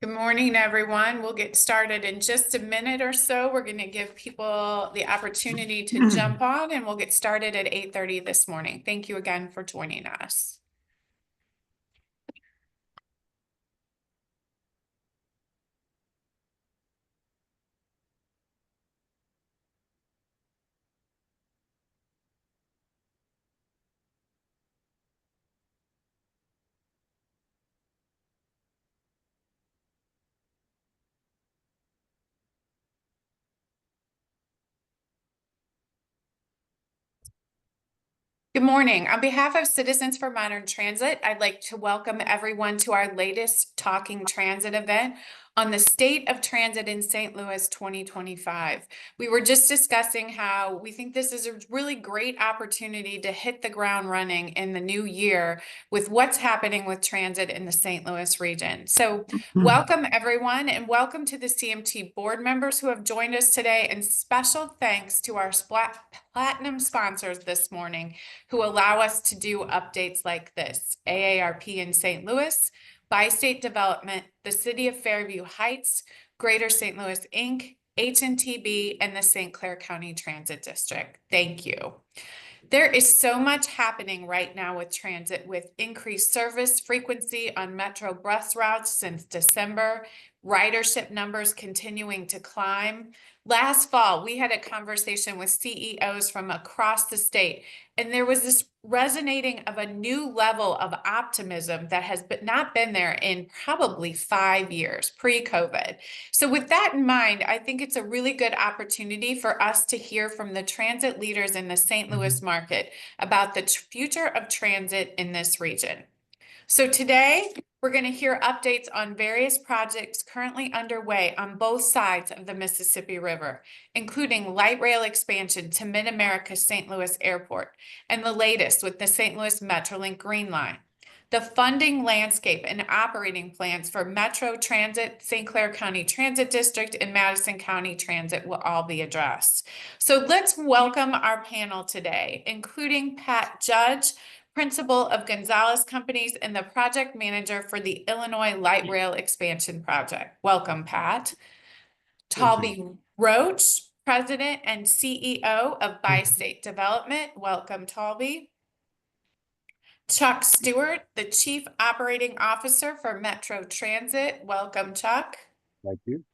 Good morning, everyone. We'll get started in just a minute or so. We're going to give people the opportunity to jump on, and we'll get started at 8:30 this morning. Thank you again for joining us. Good morning. On behalf of Citizens for Modern Transit, I'd like to welcome everyone to our latest Talking Transit event on the state of transit in St. Louis 2025. We were just discussing how we think this is a really great opportunity to hit the ground running in the new year with what's happening with transit in the St. Louis region. So welcome everyone, and welcome to the CMT board members who have joined us today, and special thanks to our platinum sponsors this morning who allow us to do updates like this: AARP in St. Louis, Bi-State Development, the City of Fairview Heights, Greater St. Louis, Inc., HNTB, and the St. Clair County Transit District. Thank you. There is so much happening right now with transit, with increased service frequency on Metro bus routes since December, ridership numbers continuing to climb. Last fall, we had a conversation with CEOs from across the state, and there was this resonating of a new level of optimism that has not been there in probably 5 years, pre-COVID. So with that in mind, I think it's a really good opportunity for us to hear from the transit leaders in the St. Louis market about the future of transit in this region. So today, we're going to hear updates on various projects currently underway on both sides of the Mississippi River, including light rail expansion to Mid-America St. Louis Airport, and the latest with the St. Louis Metrolink Green Line. The funding landscape and operating plans for Metro Transit, St. Clair County Transit District, and Madison County Transit will all be addressed. So let's welcome our panel today, including Pat Judge, Principal of Gonzalez Companies and the project manager for the Illinois Light Rail Expansion Project. Welcome, Pat. Talby Roach, President and CEO of Bi-State Development. Welcome, Talby. Chuck Stewart, the Chief Operating Officer for Metro Transit. Welcome, Chuck. Thank you.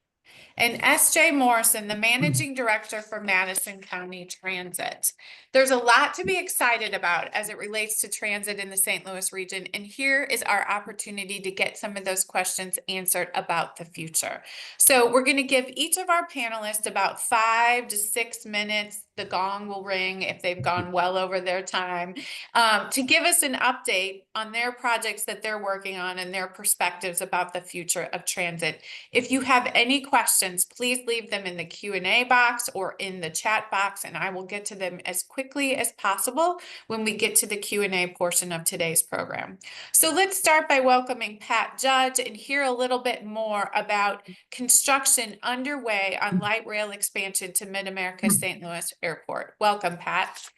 And S.J. Morrison, the Managing Director for Madison County Transit. There's a lot to be excited about as it relates to transit in the St. Louis region, and here is our opportunity to get some of those questions answered about the future. So we're going to give each of our panelists about 5 to 6 minutes. The gong will ring if they've gone well over their time, to give us an update on their projects that they're working on and their perspectives about the future of transit. If you have any questions, please leave them in the Q&A box or in the chat box, and I will get to them as quickly as possible when we get to the Q&A portion of today's program. So let's start by welcoming Pat Judge and hear a little bit more about construction underway on light rail expansion to Mid-America St. Louis Airport. Welcome, Pat.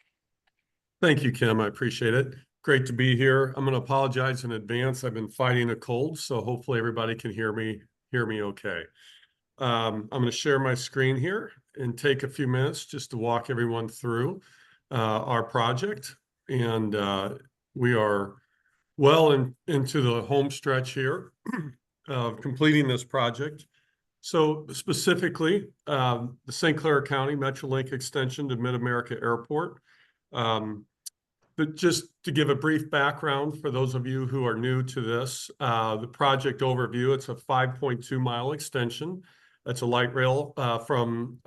Thank you, Kim. I appreciate it. Great to be here. I'm going to apologize in advance. I've been fighting a cold, so hopefully everybody can hear me okay. I'm going to share my screen here and take a few minutes just to walk everyone through our project. And we are well into the home stretch here of completing this project. So specifically, the St. Clair County Metrolink extension to Mid-America Airport. But just to give a brief background for those of you who are new to this, the project overview, it's a 5.2-mile extension. That's a light rail from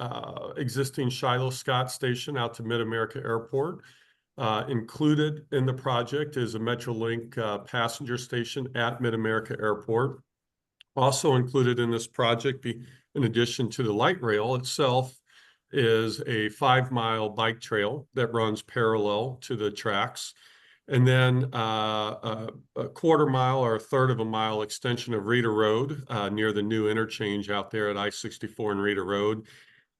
existing Shiloh Scott Station out to Mid-America Airport. Included in the project is a Metrolink passenger station at Mid-America Airport. Also included in this project, in addition to the light rail itself, is a 5-mile bike trail that runs parallel to the tracks. And then a quarter-mile or a third of a mile extension of Rita Road near the new interchange out there at I-64 and Rita Road,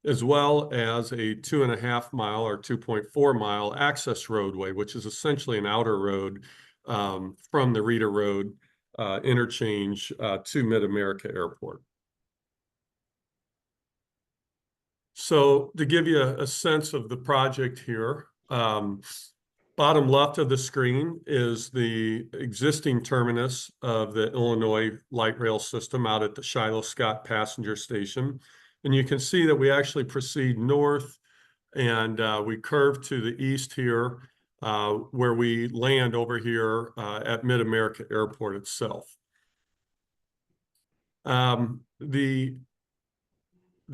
as well as a 2.5-mile or 2.4-mile access roadway, which is essentially an outer road from the Rita Road interchange to Mid-America Airport. So to give you a sense of the project here, bottom left of the screen is the existing terminus of the Illinois light rail system out at the Shiloh Scott Passenger Station. And you can see that we actually proceed north and we curve to the east here where we land over here at Mid-America Airport itself. The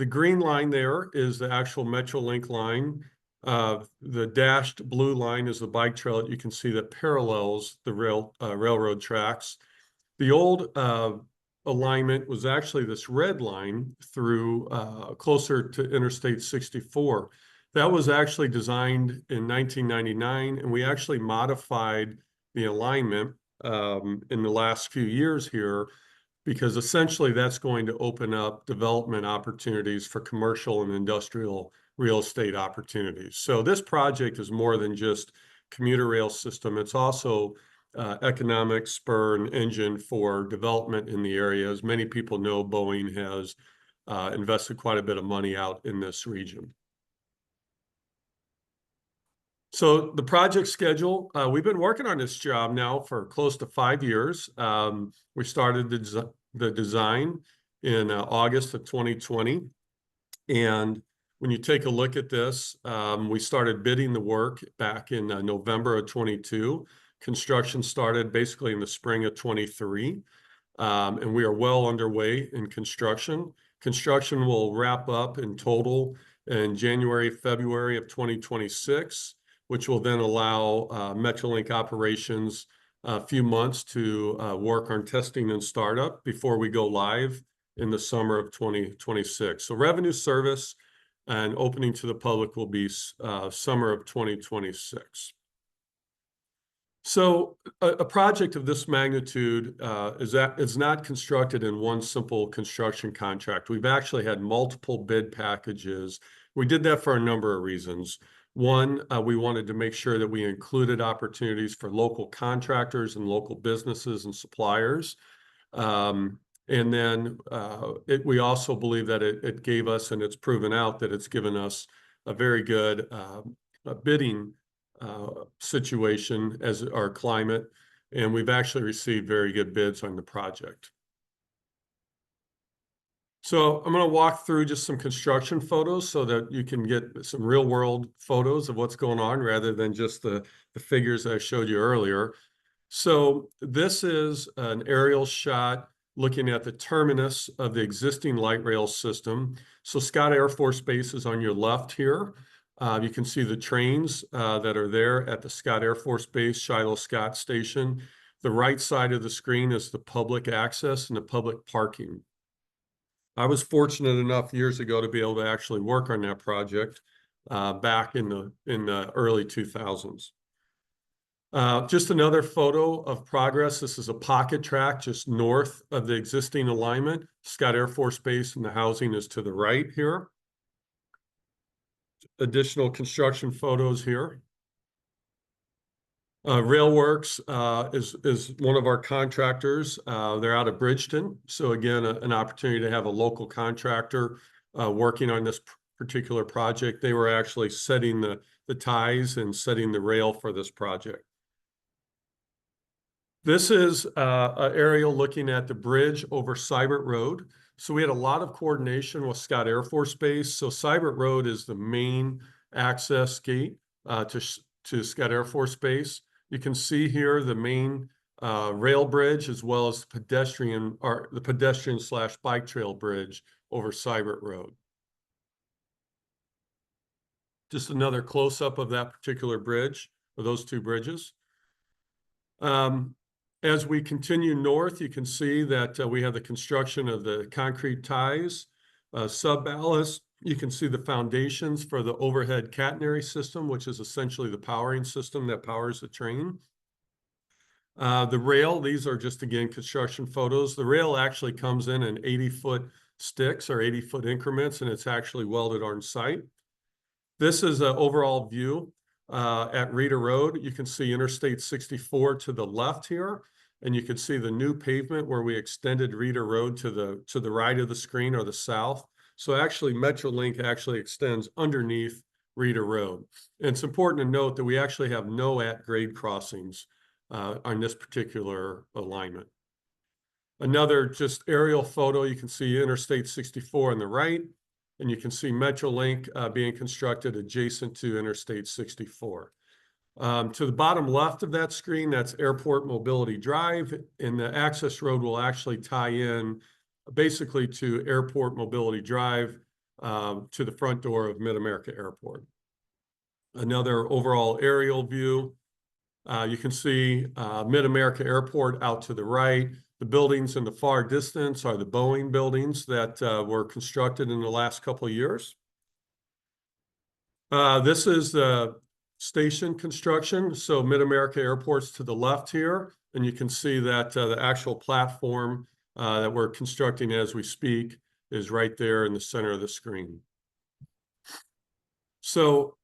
green line there is the actual Metrolink line. The dashed blue line is the bike trail that you can see that parallels the railroad tracks. The old alignment was actually this red line through closer to Interstate 64. That was actually designed in 1999, and we actually modified the alignment in the last few years here, because essentially that's going to open up development opportunities for commercial and industrial real estate opportunities. So this project is more than just commuter rail system. It's also economic spur and engine for development in the area. As many people know, Boeing has invested quite a bit of money out in this region. So the project schedule, we've been working on this job now for close to 5 years. We started the design in August of 2020. And when you take a look at this, we started bidding the work back in November of 22. Construction started basically in the spring of 23. And we are well underway in construction. Construction will wrap up in total in January, February of 2026, which will then allow Metrolink operations a few months to work on testing and startup before we go live in the summer of 2026. So revenue service and opening to the public will be summer of 2026. So a project of this magnitude is not constructed in one simple construction contract. We've actually had multiple bid packages. We did that for a number of reasons. One, we wanted to make sure that we included opportunities for local contractors and local businesses and suppliers. And then we also believe that it gave us, and it's proven out that it's given us a very good bidding situation as our climate. And we've actually received very good bids on the project. So I'm going to walk through just some construction photos so that you can get some real world photos of what's going on rather than just the figures I showed you earlier. So this is an aerial shot looking at the terminus of the existing light rail system. So Scott Air Force Base is on your left here. You can see the trains that are there at the Scott Air Force Base, Shiloh Scott Station. The right side of the screen is the public access and the public parking. I was fortunate enough years ago to be able to actually work on that project back in the early 2000s. Just another photo of progress. This is a pocket track just north of the existing alignment. Scott Air Force Base and the housing is to the right here. Additional construction photos here. Railworks is one of our contractors. They're out of Bridgeton. So again, an opportunity to have a local contractor working on this particular project. They were actually setting the ties and setting the rail for this project. This is an aerial looking at the bridge over Seibert Road. So we had a lot of coordination with Scott Air Force Base. So Seibert Road is the main access gate to Scott Air Force Base. You can see here the main rail bridge as well as the pedestrian/bike trail bridge over Seibert Road. Just another close-up of that particular bridge, or those two bridges. As we continue north, you can see that we have the construction of the concrete ties, sub-ballast. You can see the foundations for the overhead catenary system, which is essentially the powering system that powers the train. The rail, these are just, again, construction photos. The rail actually comes in 80-foot sticks or 80-foot increments, and it's actually welded on site. This is an overall view at Reeder Road. You can see Interstate 64 to the left here. And you can see the new pavement where we extended Reeder Road to the right of the screen or the south. So actually MetroLink actually extends underneath Reeder Road. And it's important to note that we actually have no at-grade crossings on this particular alignment. Another just aerial photo, you can see Interstate 64 on the right, and you can see MetroLink being constructed adjacent to Interstate 64. To the bottom left of that screen, that's Airport Mobility Drive, and the access road will actually tie in basically to Airport Mobility Drive to the front door of Mid-America Airport. Another overall aerial view, you can see Mid-America Airport out to the right. The buildings in the far distance are the Boeing buildings that were constructed in the last couple of years. This is the station construction. So Mid-America Airport's to the left here, and you can see that the actual platform that we're constructing as we speak is right there in the center of the screen. So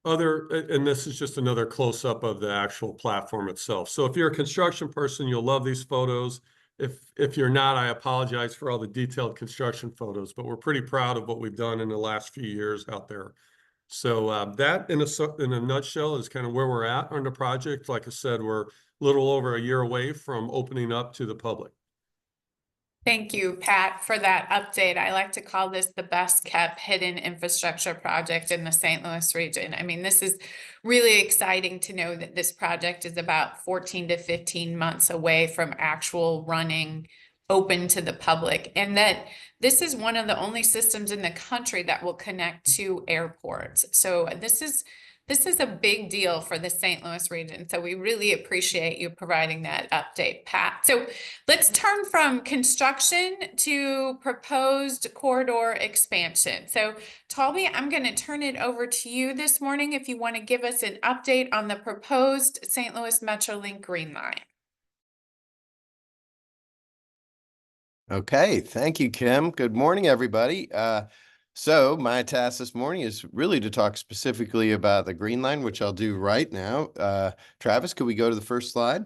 and this is just another close-up of the actual platform itself. So if you're a construction person, you'll love these photos. If you're not, I apologize for all the detailed construction photos, but we're pretty proud of what we've done in the last few years out there. So that in a nutshell is kind of where we're at on the project. Like I said, we're a little over a year away from opening up to the public. Thank you, Pat, for that update. I like to call this the best kept hidden infrastructure project in the St. Louis region. I mean, this is really exciting to know that this project is about 14 to 15 months away from actual running open to the public, and that this is one of the only systems in the country that will connect to airports. So this is a big deal for the St. Louis region. So we really appreciate you providing that update, Pat. So let's turn from construction to proposed corridor expansion. So Talby, I'm going to turn it over to you this morning if you want to give us an update on the proposed St. Louis MetroLink Green Line. Okay, thank you, Kim. Good morning, everybody. So my task this morning is really to talk specifically about the Green Line, which I'll do right now. Travis, could we go to the first slide?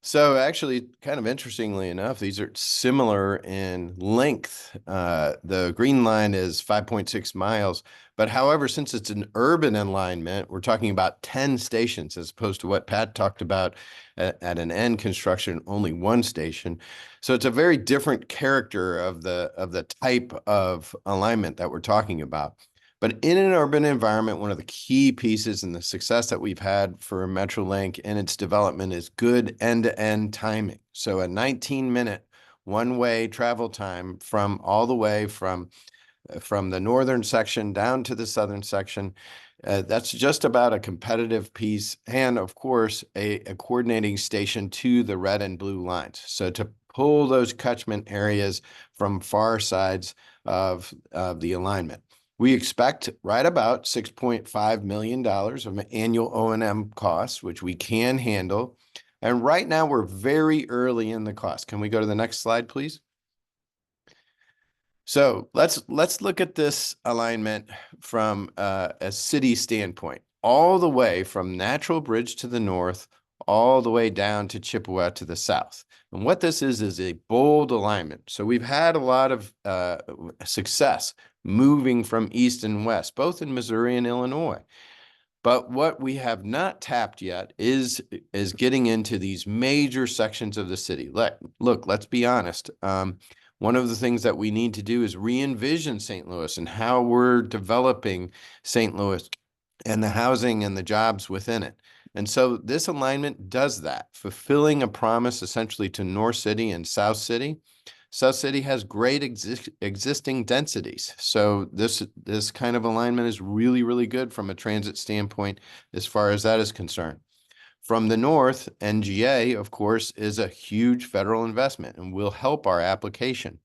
So actually, kind of interestingly enough, these are similar in length. The Green Line is 5.6 miles, but however, since it's an urban alignment, we're talking about 10 stations as opposed to what Pat talked about at an end construction, only one station. So it's a very different character of the type of alignment that we're talking about. But in an urban environment, one of the key pieces in the success that we've had for MetroLink and its development is good end-to-end timing. So a 19-minute one-way travel time from all the way from the northern section down to the southern section. That's just about a competitive piece, and of course, a coordinating station to the red and blue lines. So to pull those catchment areas from far sides of the alignment. We expect right about $6.5 million of annual O&M costs, which we can handle. And right now we're very early in the cost. Can we go to the next slide, please? So let's look at this alignment from a city standpoint, all the way from Natural Bridge to the north, all the way down to Chippewa to the south. And what this is a bold alignment. So we've had a lot of success moving from east and west, both in Missouri and Illinois. But what we have not tapped yet is getting into these major sections of the city. Look, let's be honest. One of the things that we need to do is re-envision St. Louis and how we're developing St. Louis and the housing and the jobs within it. And so this alignment does that, fulfilling a promise essentially to North City and South City. South City has great existing densities. So this kind of alignment is really, really good from a transit standpoint as far as that is concerned. From the north, NGA, of course, is a huge federal investment and will help our application.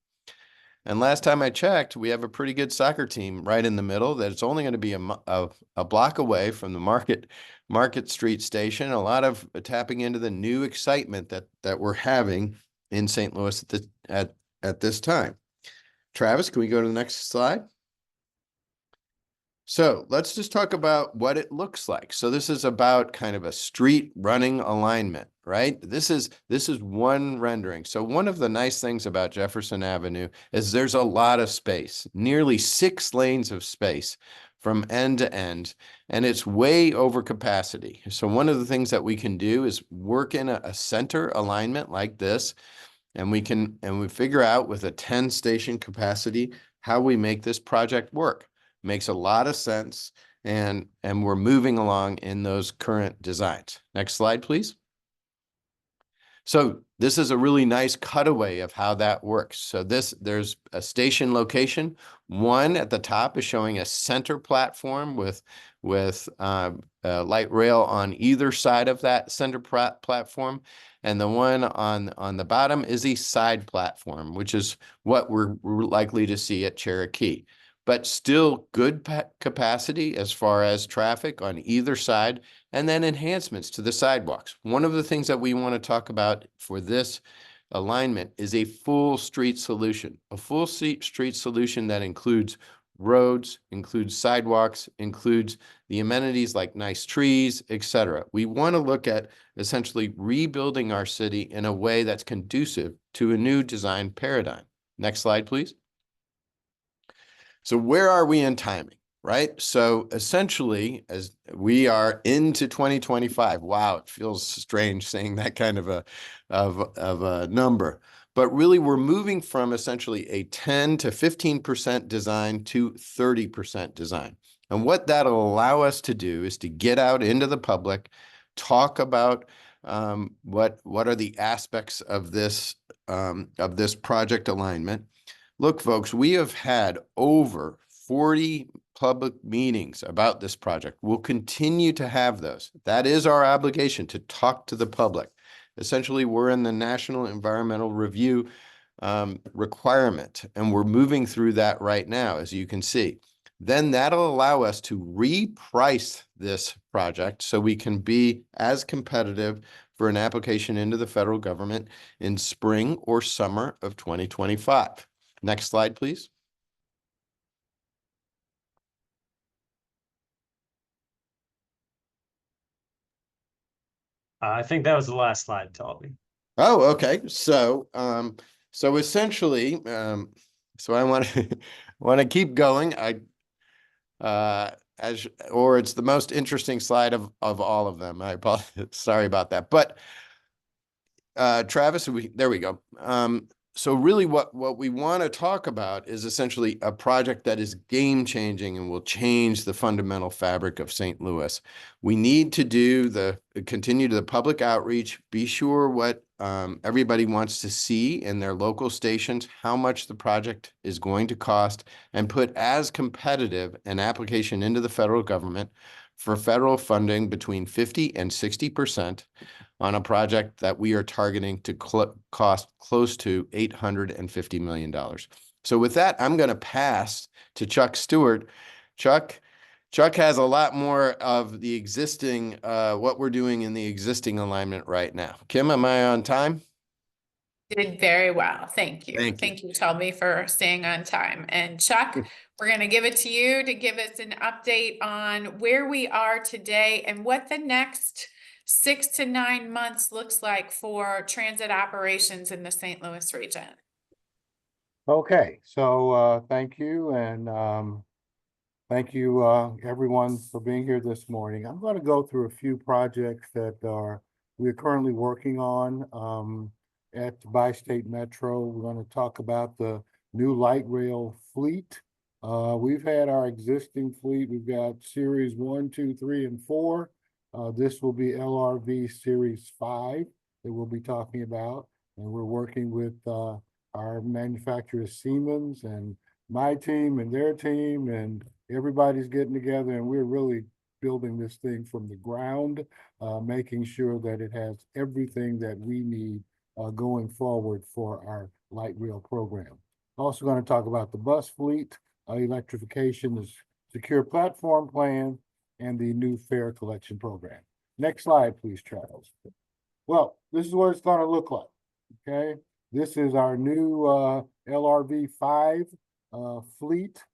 And last time I checked, we have a pretty good soccer team right in the middle that's only going to be a block away from the Market Street station. A lot of tapping into the new excitement that we're having in St. Louis at this time. Travis, can we go to the next slide? So let's just talk about what it looks like. So this is about kind of a street running alignment, right? This is one rendering. So one of the nice things about Jefferson Avenue is there's a lot of space, nearly 6 lanes of space from end to end, and it's way over capacity. So one of the things that we can do is work in a center alignment like this, and we figure out with a 10 station capacity how we make this project work. Makes a lot of sense, and we're moving along in those current designs. Next slide, please. So this is a really nice cutaway of how that works. So there's a station location. One at the top is showing a center platform with light rail on either side of that center platform. And the one on the bottom is a side platform, which is what we're likely to see at Cherokee. But still good capacity as far as traffic on either side, and then enhancements to the sidewalks. One of the things that we want to talk about for this alignment is a full street solution, a full street solution that includes roads, includes sidewalks, includes the amenities like nice trees, etc. We want to look at essentially rebuilding our city in a way that's conducive to a new design paradigm. Next slide, please. So where are we in timing, right? So essentially, as we are into 2025, wow, it feels strange saying that kind of a number. But really, we're moving from essentially a 10 to 15% design to 30% design. And what that'll allow us to do is to get out into the public, talk about what are the aspects of this project alignment. Look, folks, we have had over 40 public meetings about this project. We'll continue to have those. That is our obligation, to talk to the public. Essentially, we're in the National Environmental Review requirement, and we're moving through that right now, as you can see. Then that'll allow us to reprice this project so we can be as competitive for an application into the federal government in spring or summer of 2025. Next slide, please. I think that was the last slide, Toby. Oh, okay. So, so essentially, so I want to want to keep going. It's the most interesting slide of all of them. I apologize. Sorry about that. But Travis, there we go. So really what we want to talk about is essentially a project that is game changing and will change the fundamental fabric of St. Louis. We need to continue the public outreach, be sure what everybody wants to see in their local stations, how much the project is going to cost, and put as competitive an application into the federal government for federal funding between 50 and 60% on a project that we are targeting to cost close to $850 million. So with that, I'm going to pass to Chuck Stewart. Chuck has a lot more of the existing, what we're doing in the existing alignment right now. Kim, am I on time? Did very well. Thank you. Thank you. Thank you, Toby, for staying on time. And Chuck, we're going to give it to you to give us an update on where we are today and what the next 6 to 9 months looks like for transit operations in the St. Louis region. Okay, so thank you, and thank you everyone for being here this morning. I'm going to go through a few projects that we're currently working on at Bi-State Metro. We're going to talk about the new light rail fleet. We've had our existing fleet. We've got series 1, 2, 3, and 4. This will be LRV series 5 that we'll be talking about, and we're working with our manufacturer Siemens and my team and their team, and everybody's getting together, and we're really building this thing from the ground, making sure that it has everything that we need going forward for our light rail program. Also going to talk about the bus fleet, electrification, the secure platform plan, and the new fare collection program. Next slide, please, Charles. Well, this is what it's going to look like, okay? This is our new LRV 5 fleet.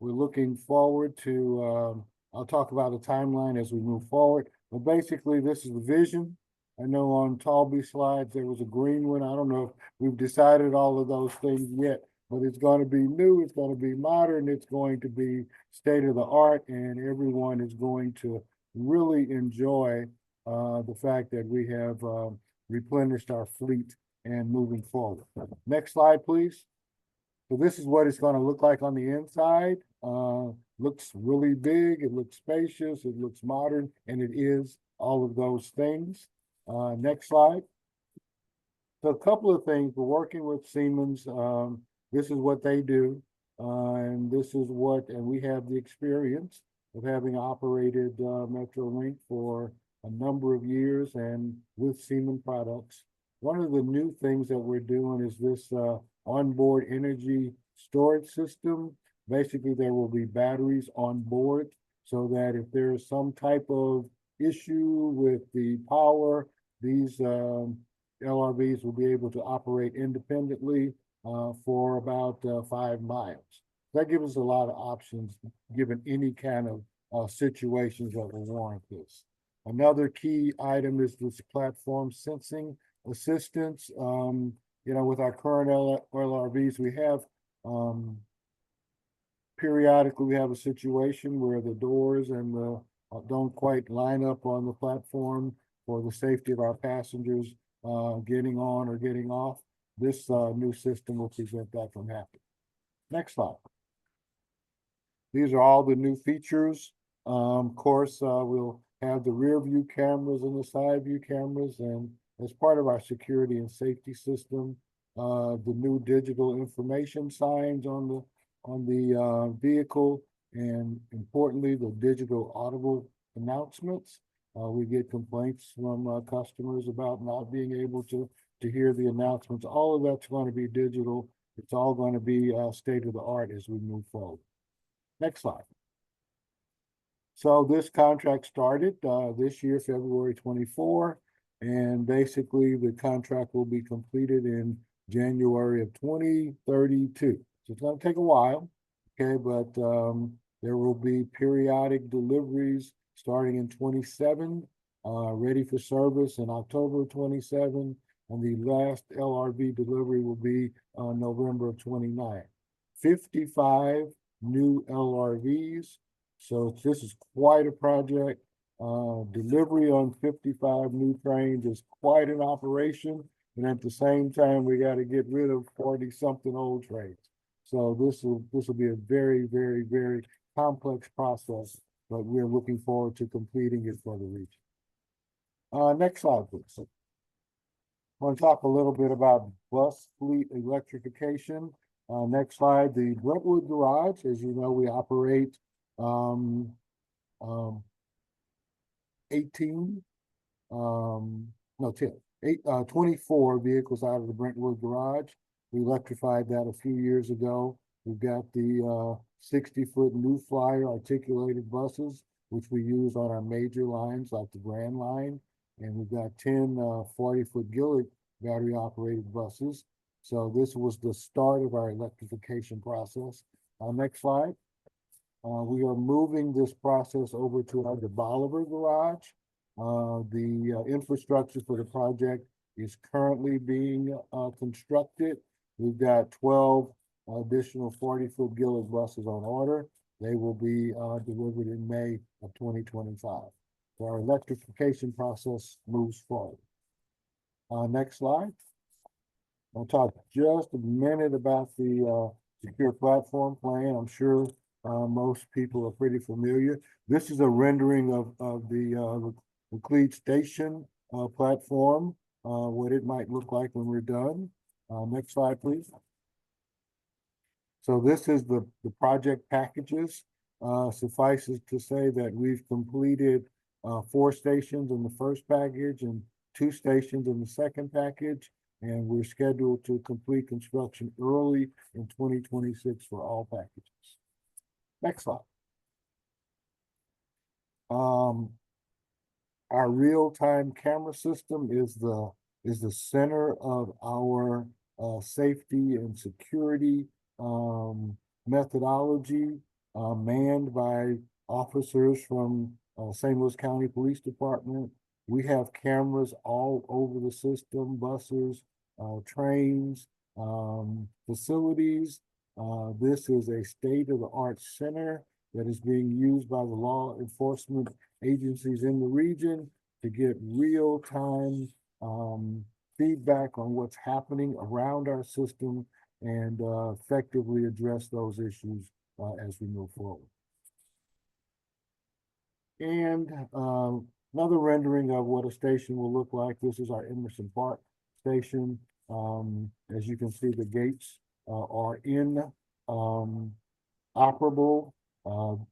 We're looking forward to, I'll talk about a timeline as we move forward, but basically this is the vision. I know on Talby's slides, there was a green one. I don't know if we've decided all of those things yet, but it's going to be new, it's going to be modern, it's going to be state of the art, and everyone is going to really enjoy the fact that we have replenished our fleet and moving forward. Next slide, please. So this is what it's going to look like on the inside. Looks really big, it looks spacious, it looks modern, and it is all of those things. Next slide. So a couple of things, we're working with Siemens. This is what they do. And this is what, and we have the experience of having operated MetroLink for a number of years and with Siemens products. One of the new things that we're doing is this onboard energy storage system. Basically, there will be batteries on board so that if there's some type of issue with the power, these LRVs will be able to operate independently for about 5 miles. That gives us a lot of options given any kind of situations that will warrant this. Another key item is this platform sensing assistance. You know, with our current LRVs, we have periodically we have a situation where the doors and the don't quite line up on the platform for the safety of our passengers getting on or getting off. This new system will prevent that from happening. Next slide. These are all the new features. Of course, we'll have the rear view cameras and the side view cameras, and as part of our security and safety system, the new digital information signs on the vehicle, and importantly, the digital audible announcements. We get complaints from customers about not being able to hear the announcements. All of that's going to be digital. It's all going to be state of the art as we move forward. Next slide. So this contract started this year, February 24, and basically the contract will be completed in January of 2032. So it's going to take a while, okay, but there will be periodic deliveries starting in 27, ready for service in October of 27, and the last LRV delivery will be November of 29. 55 new LRVs. So this is quite a project. Delivery on 55 new trains is quite an operation. And at the same time, we got to get rid of 40-something old trains. So this will be a very, very, very complex process, but we're looking forward to completing it for the region. Next slide, please. I want to talk a little bit about bus fleet electrification. Next slide, the Brentwood Garage. As you know, we operate 24 vehicles out of the Brentwood Garage. We electrified that a few years ago. We've got the 60-foot New Flyer articulated buses, which we use on our major lines like the Grand Line. And we've got 10 40-foot Gillett battery operated buses. So this was the start of our electrification process. Next slide. We are moving this process over to our DeBoliver Garage. The infrastructure for the project is currently being constructed. We've got 12 additional 40-foot Gillett buses on order. They will be delivered in May of 2025. So our electrification process moves forward. Next slide. I'll talk just a minute about the secure platform plan. I'm sure most people are pretty familiar. This is a rendering of the Cleat Station platform, what it might look like when we're done. Next slide, please. So this is the project packages. Suffices to say that we've completed 4 stations in the first package and 2 stations in the second package. And we're scheduled to complete construction early in 2026 for all packages. Next slide. Our real-time camera system is the center of our safety and security methodology. manned by officers from St. Louis County Police Department. We have cameras all over the system, buses, trains, facilities. This is a state-of-the-art center that is being used by the law enforcement agencies in the region to get real-time feedback on what's happening around our system and effectively address those issues as we move forward. And another rendering of what a station will look like. This is our Emerson Park station. As you can see, the gates are operable.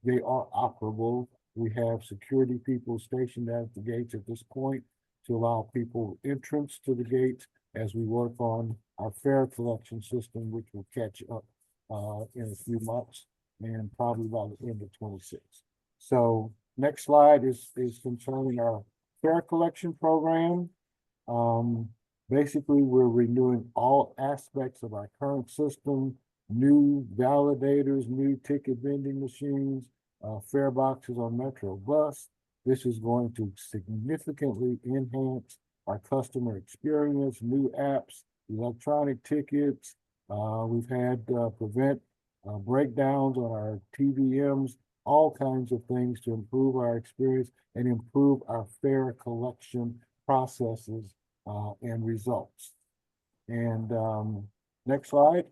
They are operable. We have security people stationed at the gates at this point to allow people entrance to the gates as we work on our fare collection system, which will catch up in a few months and probably by the end of 26. So next slide is concerning our fare collection program. Basically, we're renewing all aspects of our current system, new validators, new ticket vending machines, fare boxes on Metro Bus. This is going to significantly enhance our customer experience, new apps, electronic tickets. We've had prevent breakdowns on our TVMs, all kinds of things to improve our experience and improve our fare collection processes and results. And next slide.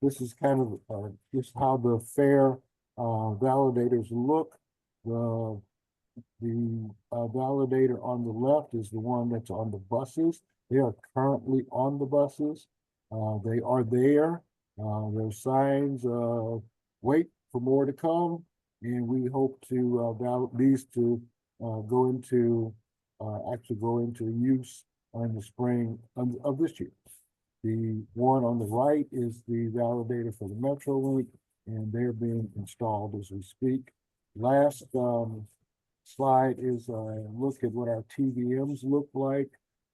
This is kind of just how the fare validators look. The validator on the left is the one that's on the buses. They are currently on the buses. They are there. There's signs, wait for more to come. And we hope to these to go into use in the spring of this year. The one on the right is the validator for the MetroLink, and they're being installed as we speak. Last slide is a look at what our TVMs look like.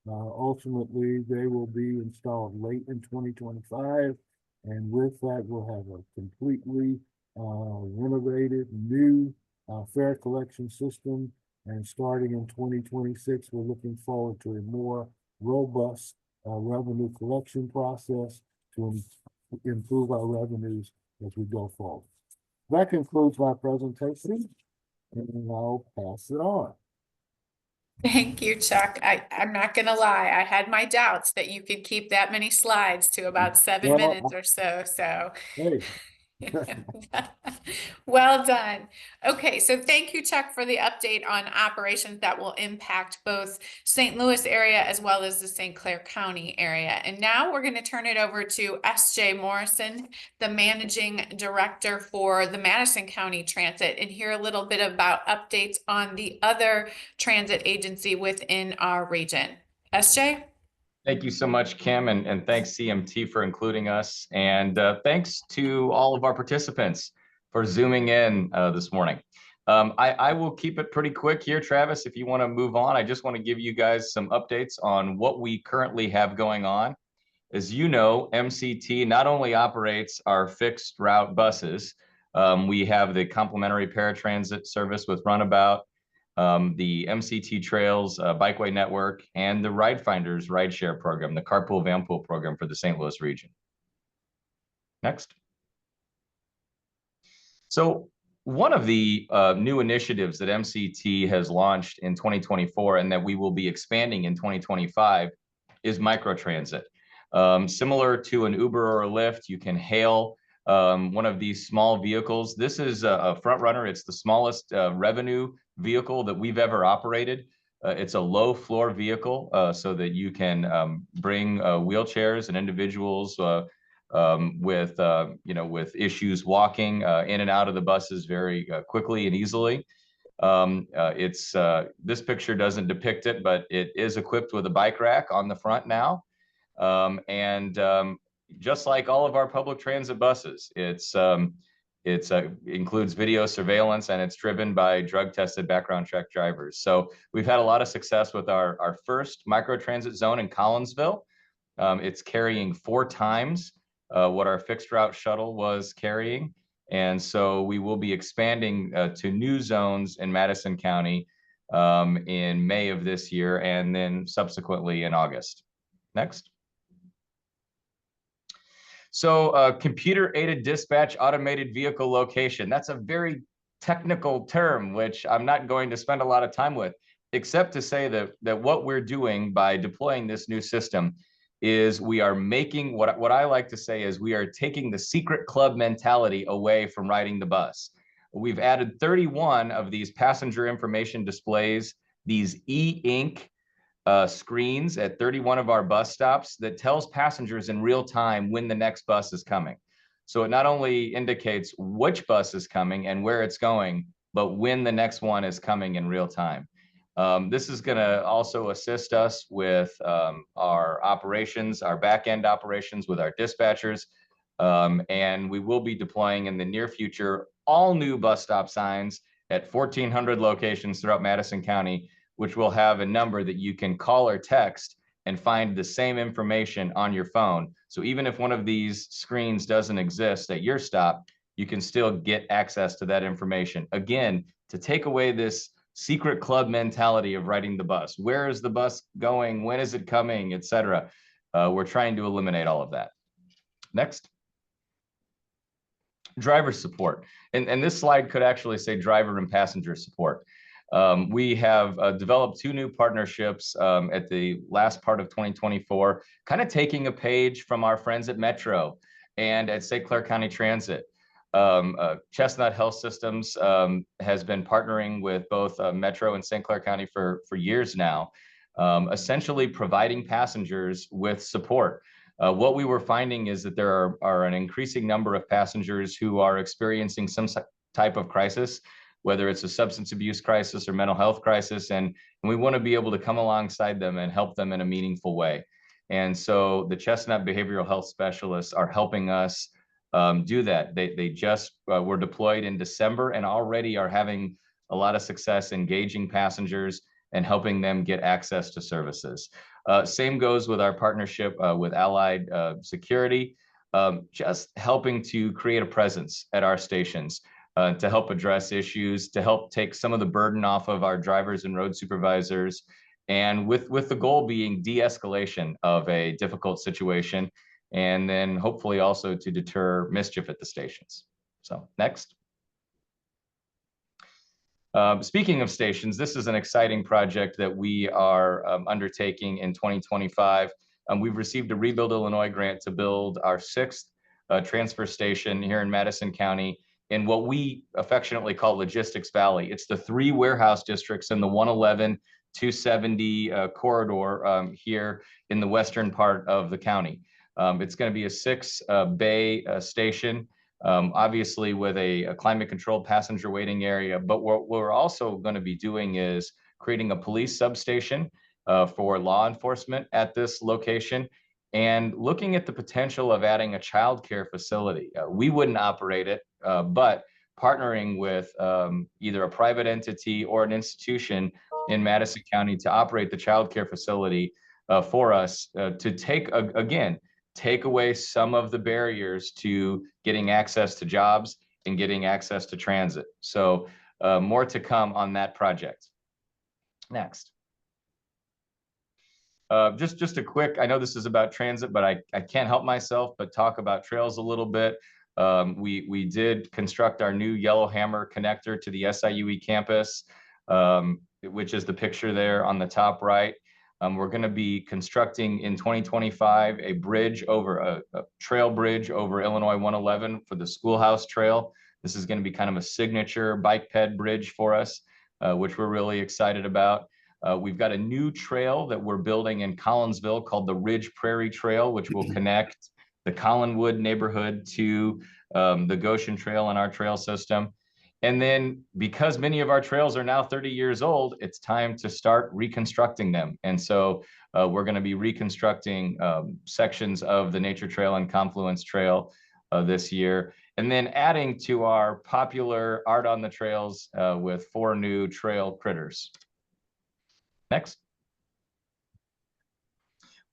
Ultimately, they will be installed late in 2025. And with that, we'll have a completely renovated new fare collection system. And starting in 2026, we're looking forward to a more robust revenue collection process to improve our revenues as we go forward. That concludes my presentation, and I'll pass it on. Thank you, Chuck. I'm not gonna lie, I had my doubts that you could keep that many slides to about 7 minutes or so, Hey. Well done. Okay, so thank you, Chuck, for the update on operations that will impact both St. Louis area as well as the St. Clair County area. And now we're going to turn it over to S.J. Morrison, the Managing Director for the Madison County Transit, and hear a little bit about updates on the other transit agency within our region. S.J.? Thank you so much, Kim, and thanks CMT for including us. And thanks to all of our participants for zooming in this morning. I will keep it pretty quick here, Travis. If you want to move on, I just want to give you guys some updates on what we currently have going on. As you know, MCT not only operates our fixed route buses, we have the complimentary paratransit service with Runabout, the MCT Trails Bikeway Network, and the Ride Finders rideshare program, the Carpool Vanpool program for the St. Louis region. Next. So one of the new initiatives that MCT has launched in 2024 and that we will be expanding in 2025 is microtransit. Similar to an Uber or a Lyft, you can hail one of these small vehicles. This is a front runner. It's the smallest revenue vehicle that we've ever operated. It's a low floor vehicle so that you can bring wheelchairs and individuals with issues walking in and out of the buses very quickly and easily. This picture doesn't depict it, but it is equipped with a bike rack on the front now. Just like all of our public transit buses, it includes video surveillance, and it's driven by drug-tested background check drivers. So we've had a lot of success with our first microtransit zone in Collinsville. It's carrying 4 times what our fixed route shuttle was carrying. And so we will be expanding to new zones in Madison County in May of this year, and then subsequently in August. Next. So computer-aided dispatch, automated vehicle location. That's a very technical term, which I'm not going to spend a lot of time with, except to say that what we're doing by deploying this new system is we are making, what I like to say is we are taking the secret club mentality away from riding the bus. We've added 31 of these passenger information displays, these e-ink screens at 31 of our bus stops that tells passengers in real time when the next bus is coming. So it not only indicates which bus is coming and where it's going, but when the next one is coming in real time. This is going to also assist us with our operations, our back-end operations with our dispatchers. And we will be deploying in the near future all new bus stop signs at 1,400 locations throughout Madison County, which will have a number that you can call or text and find the same information on your phone. So even if one of these screens doesn't exist at your stop, you can still get access to that information. Again, to take away this secret club mentality of riding the bus. Where is the bus going? When is it coming, etc. We're trying to eliminate all of that. Next. Driver support. And this slide could actually say driver and passenger support. We have developed 2 new partnerships at the last part of 2024, kind of taking a page from our friends at Metro and at St. Clair County Transit. Chestnut Health Systems has been partnering with both Metro and St. Clair County for years now, essentially providing passengers with support. What we were finding is that there are an increasing number of passengers who are experiencing some type of crisis, whether it's a substance abuse crisis or mental health crisis, and we want to be able to come alongside them and help them in a meaningful way. And so the Chestnut Behavioral Health Specialists are helping us do that. They just were deployed in December and already are having a lot of success engaging passengers and helping them get access to services. Same goes with our partnership with Allied Security, just helping to create a presence at our stations to help address issues, to help take some of the burden off of our drivers and road supervisors, and with the goal being de-escalation of a difficult situation, and then hopefully also to deter mischief at the stations. So next. Speaking of stations, this is an exciting project that we are undertaking in 2025. We've received a Rebuild Illinois grant to build our 6th transfer station here in Madison County in what we affectionately call Logistics Valley. It's the 3 warehouse districts in the 111-270 corridor here in the western part of the county. It's going to be a 6-bay station. Obviously with a climate-controlled passenger waiting area. But what we're also going to be doing is creating a police substation for law enforcement at this location and looking at the potential of adding a childcare facility. We wouldn't operate it, but partnering with either a private entity or an institution in Madison County to operate the childcare facility for us to take away some of the barriers to getting access to jobs and getting access to transit. So more to come on that project. Next. Just a quick, I know this is about transit, but I can't help myself but talk about trails a little bit. We did construct our new Yellowhammer connector to the SIUE campus, which is the picture there on the top right. We're going to be constructing in 2025 a bridge over a trail bridge over Illinois 111 for the Schoolhouse Trail. This is going to be kind of a signature bike ped bridge for us, which we're really excited about. We've got a new trail that we're building in Collinsville called the Ridge Prairie Trail, which will connect the Collinwood neighborhood to the Goshen Trail in our trail system. And then because many of our trails are now 30 years old, it's time to start reconstructing them. And so we're going to be reconstructing sections of the Nature Trail and Confluence Trail this year. And then adding to our popular Art on the Trails with 4 new trail critters. Next.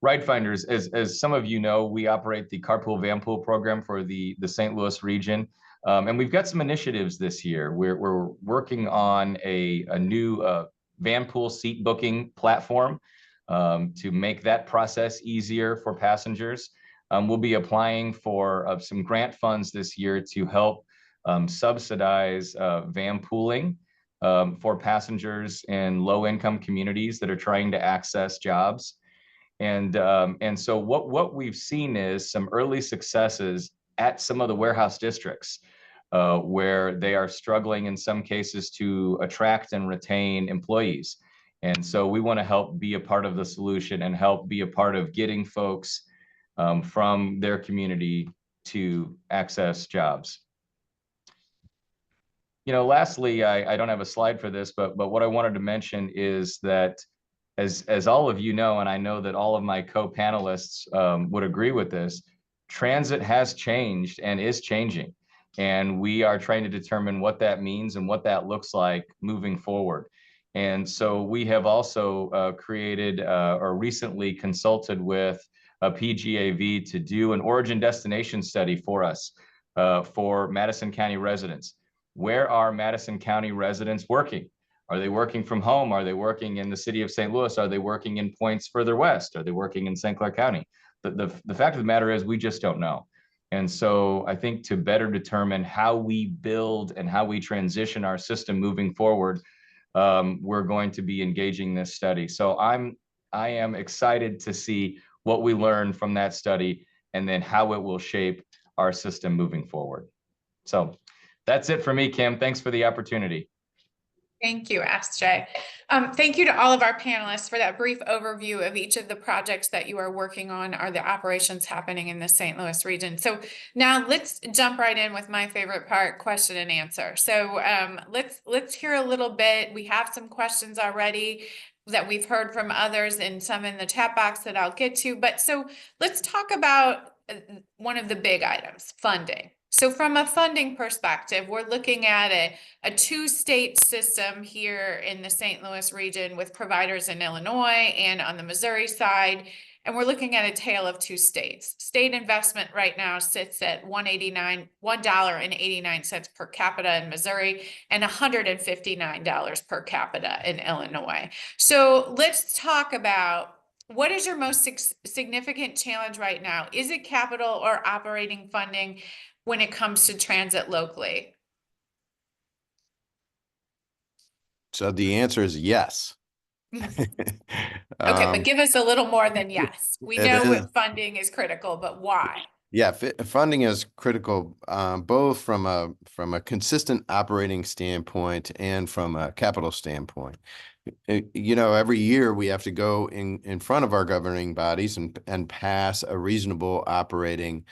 Ride Finders, as some of you know, we operate the Carpool Vanpool program for the St. Louis region. And we've got some initiatives this year. We're working on a new van pool seat booking platform to make that process easier for passengers. We'll be applying for some grant funds this year to help subsidize van pooling for passengers in low-income communities that are trying to access jobs. And so what we've seen is some early successes at some of the warehouse districts where they are struggling in some cases to attract and retain employees. And so we want to help be a part of the solution and help be a part of getting folks from their community to access jobs. Lastly, I don't have a slide for this, but what I wanted to mention is that as all of you know, and I know that all of my co-panelists would agree with this, transit has changed and is changing. And we are trying to determine what that means and what that looks like moving forward. And so we have also created or recently consulted with a PGAV to do an origin destination study for us for Madison County residents. Where are Madison County residents working? Are they working from home? Are they working in the city of St. Louis? Are they working in points further west? Are they working in St. Clair County? The fact of the matter is we just don't know. And so I think to better determine how we build and how we transition our system moving forward, we're going to be engaging this study. So I am excited to see what we learn from that study and then how it will shape our system moving forward. So that's it for me, Kim. Thanks for the opportunity. Thank you, SJ. Thank you to all of our panelists for that brief overview of each of the projects that you are working on or the operations happening in the St. Louis region. So now let's jump right in with my favorite part, question and answer. So let's hear a little bit. We have some questions already that we've heard from others and some in the chat box that I'll get to. But so let's talk about one of the big items, funding. So from a funding perspective, we're looking at a two-state system here in the St. Louis region with providers in Illinois and on the Missouri side. And we're looking at a tale of two states. State investment right now sits at $1.89 per capita in Missouri and $159 per capita in Illinois. So let's talk about what is your most significant challenge right now? Is it capital or operating funding when it comes to transit locally? So the answer is yes. Okay, but give us a little more than yes. We know what funding is critical, but why? Yeah, funding is critical, both from a consistent operating standpoint and from a capital standpoint. Every year we have to go in front of our governing bodies and pass a reasonable operating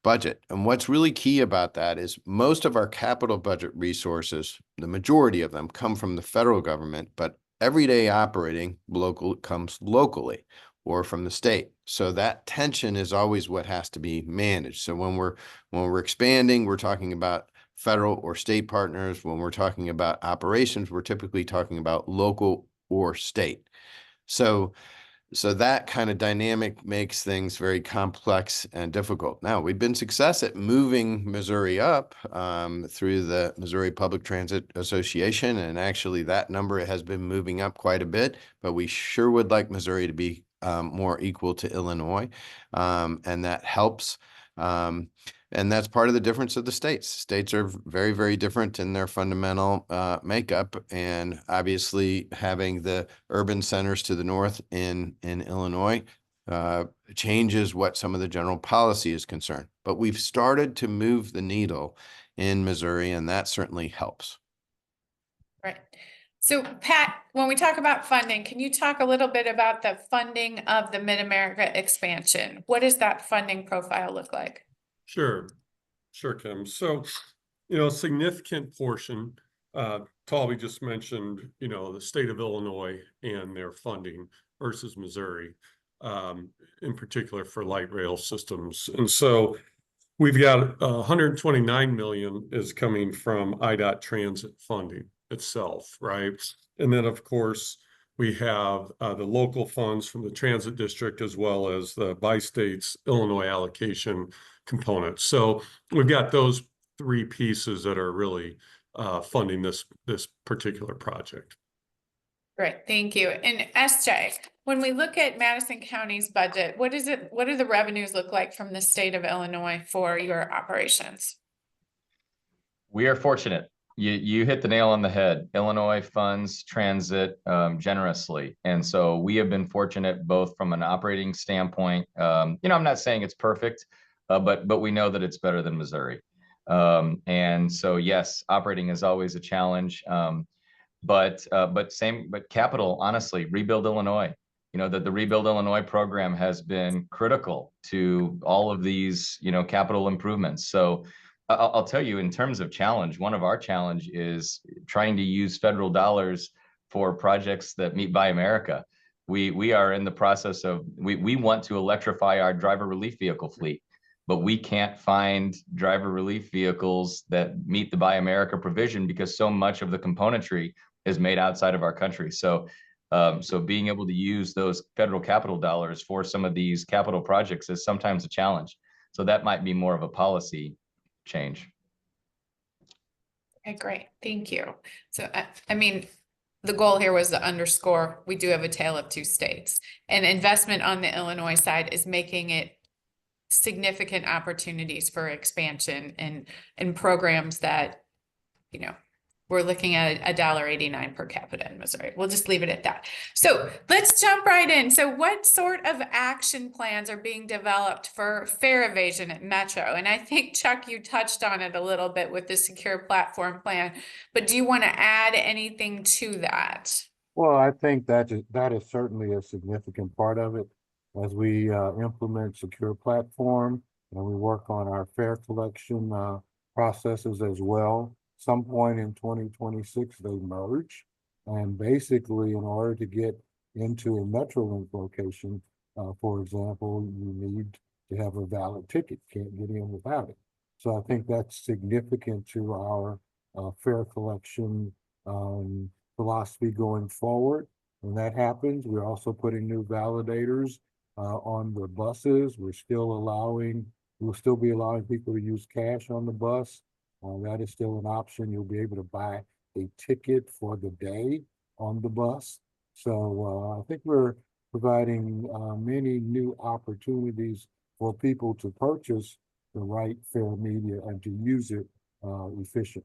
budget. And what's really key about that is most of our capital budget resources, the majority of them, come from the federal government, but everyday operating comes locally or from the state. So that tension is always what has to be managed. So when we're expanding, we're talking about federal or state partners. When we're talking about operations, we're typically talking about local or state. So that kind of dynamic makes things very complex and difficult. Now, we've been success at moving Missouri up through the Missouri Public Transit Association, and actually that number has been moving up quite a bit, but we sure would like Missouri to be more equal to Illinois, and that helps. And that's part of the difference of the states. States are very, very different in their fundamental makeup. And obviously having the urban centers to the north in Illinois changes what some of the general policy is concerned. But we've started to move the needle in Missouri, and that certainly helps. Right. So Pat, when we talk about funding, can you talk a little bit about the funding of the Mid-America expansion? What does that funding profile look like? Sure, Kim. So, a significant portion, Talby just mentioned, the state of Illinois and their funding versus Missouri, in particular for light rail systems. And so we've got 129 million is coming from IDOT transit funding itself, right? And then, of course, we have the local funds from the transit district as well as the by state's Illinois allocation component. So we've got those three pieces that are really funding this particular project. Great, thank you. And SJ, when we look at Madison County's budget, what do the revenues look like from the state of Illinois for your operations? We are fortunate. You hit the nail on the head. Illinois funds transit generously. And so we have been fortunate both from an operating standpoint. I'm not saying it's perfect, but we know that it's better than Missouri. And so, yes, operating is always a challenge. But capital, honestly, Rebuild Illinois. The Rebuild Illinois program has been critical to all of these, capital improvements. So I'll tell you, in terms of challenge, one of our challenge is trying to use federal dollars for projects that meet Buy America. We are in the process of, we want to electrify our driver relief vehicle fleet, but we can't find driver relief vehicles that meet the Buy America provision because so much of the componentry is made outside of our country. So being able to use those federal capital dollars for some of these capital projects is sometimes a challenge. So that might be more of a policy change. Okay, great, thank you. So, I mean, the goal here was to underscore, we do have a tale of two states. And investment on the Illinois side is making it significant opportunities for expansion and programs that, we're looking at $1.89 per capita in Missouri. We'll just leave it at that. So let's jump right in. So what sort of action plans are being developed for fare evasion at Metro? And I think, Chuck, you touched on it a little bit with the secure platform plan, but do you want to add anything to that? Well, I think that is certainly a significant part of it as we implement secure platform and we work on our fare collection processes as well. Some point in 2026, they merge. And basically, in order to get into a Metrolink location, for example, you need to have a valid ticket. Can't get in without it. So I think that's significant to our fare collection philosophy going forward. When that happens, we're also putting new validators on the buses. We'll still be allowing people to use cash on the bus. That is still an option. You'll be able to buy a ticket for the day on the bus. So I think we're providing many new opportunities for people to purchase the right fare media and to use it efficiently.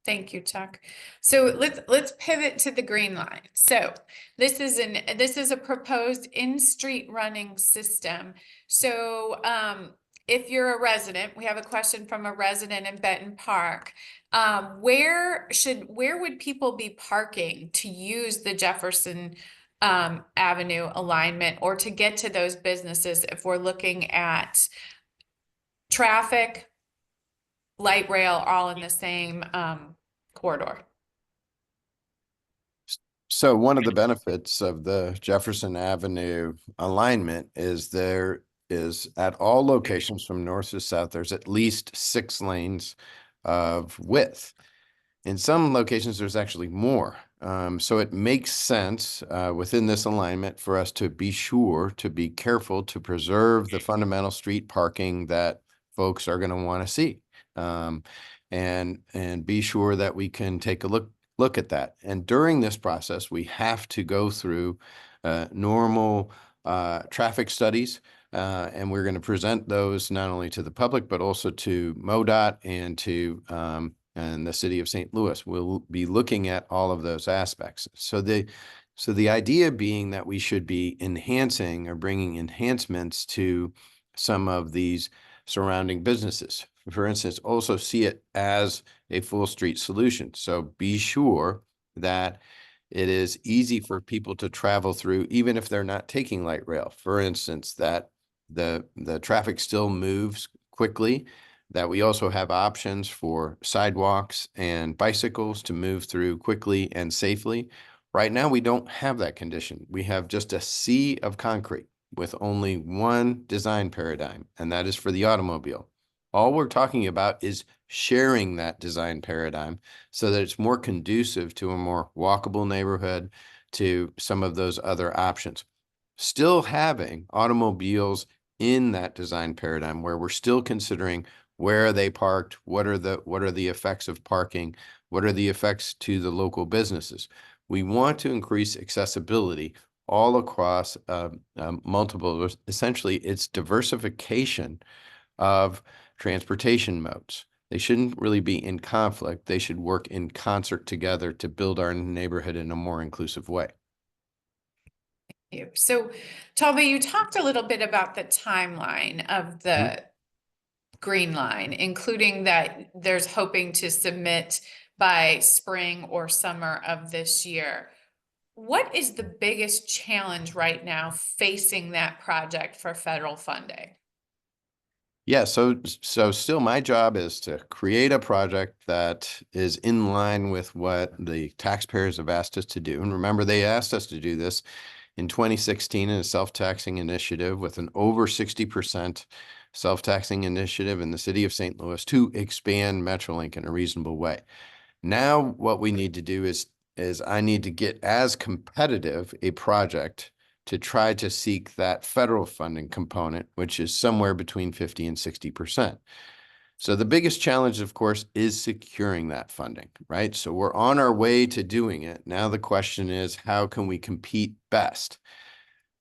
Thank you, Chuck. So let's pivot to the green line. So this is a proposed in-street running system. So if you're a resident, we have a question from a resident in Benton Park. Where would people be parking to use the Jefferson Avenue alignment or to get to those businesses if we're looking at traffic, light rail, all in the same corridor? So one of the benefits of the Jefferson Avenue alignment is there is at all locations from north to south, there's at least 6 lanes of width. In some locations, there's actually more. So it makes sense within this alignment for us to be sure to be careful to preserve the fundamental street parking that folks are going to want to see. And be sure that we can take a look at that. And during this process, we have to go through normal traffic studies. And we're going to present those not only to the public, but also to MoDOT and to and the city of St. Louis. We'll be looking at all of those aspects. So the idea being that we should be enhancing or bringing enhancements to some of these surrounding businesses. For instance, also see it as a full street solution. So be sure that it is easy for people to travel through, even if they're not taking light rail. For instance, that the traffic still moves quickly, that we also have options for sidewalks and bicycles to move through quickly and safely. Right now, we don't have that condition. We have just a sea of concrete with only one design paradigm, and that is for the automobile. All we're talking about is sharing that design paradigm so that it's more conducive to a more walkable neighborhood, to some of those other options. Still having automobiles in that design paradigm where we're still considering Where are they parked? What are the effects of parking? What are the effects to the local businesses? We want to increase accessibility all across multiple, essentially it's diversification of transportation modes. They shouldn't really be in conflict. They should work in concert together to build our neighborhood in a more inclusive way. So, Toby, you talked a little bit about the timeline of the green line, including that there's hoping to submit by spring or summer of this year. What is the biggest challenge right now facing that project for federal funding? Yeah, so still my job is to create a project that is in line with what the taxpayers have asked us to do. And remember, they asked us to do this in 2016 in a self-taxing initiative with an over 60% self-taxing initiative in the city of St. Louis to expand Metrolink in a reasonable way. Now what we need to do is I need to get as competitive a project to try to seek that federal funding component, which is somewhere between 50 and 60%. So the biggest challenge, of course, is securing that funding, right? So we're on our way to doing it. Now the question is, how can we compete best?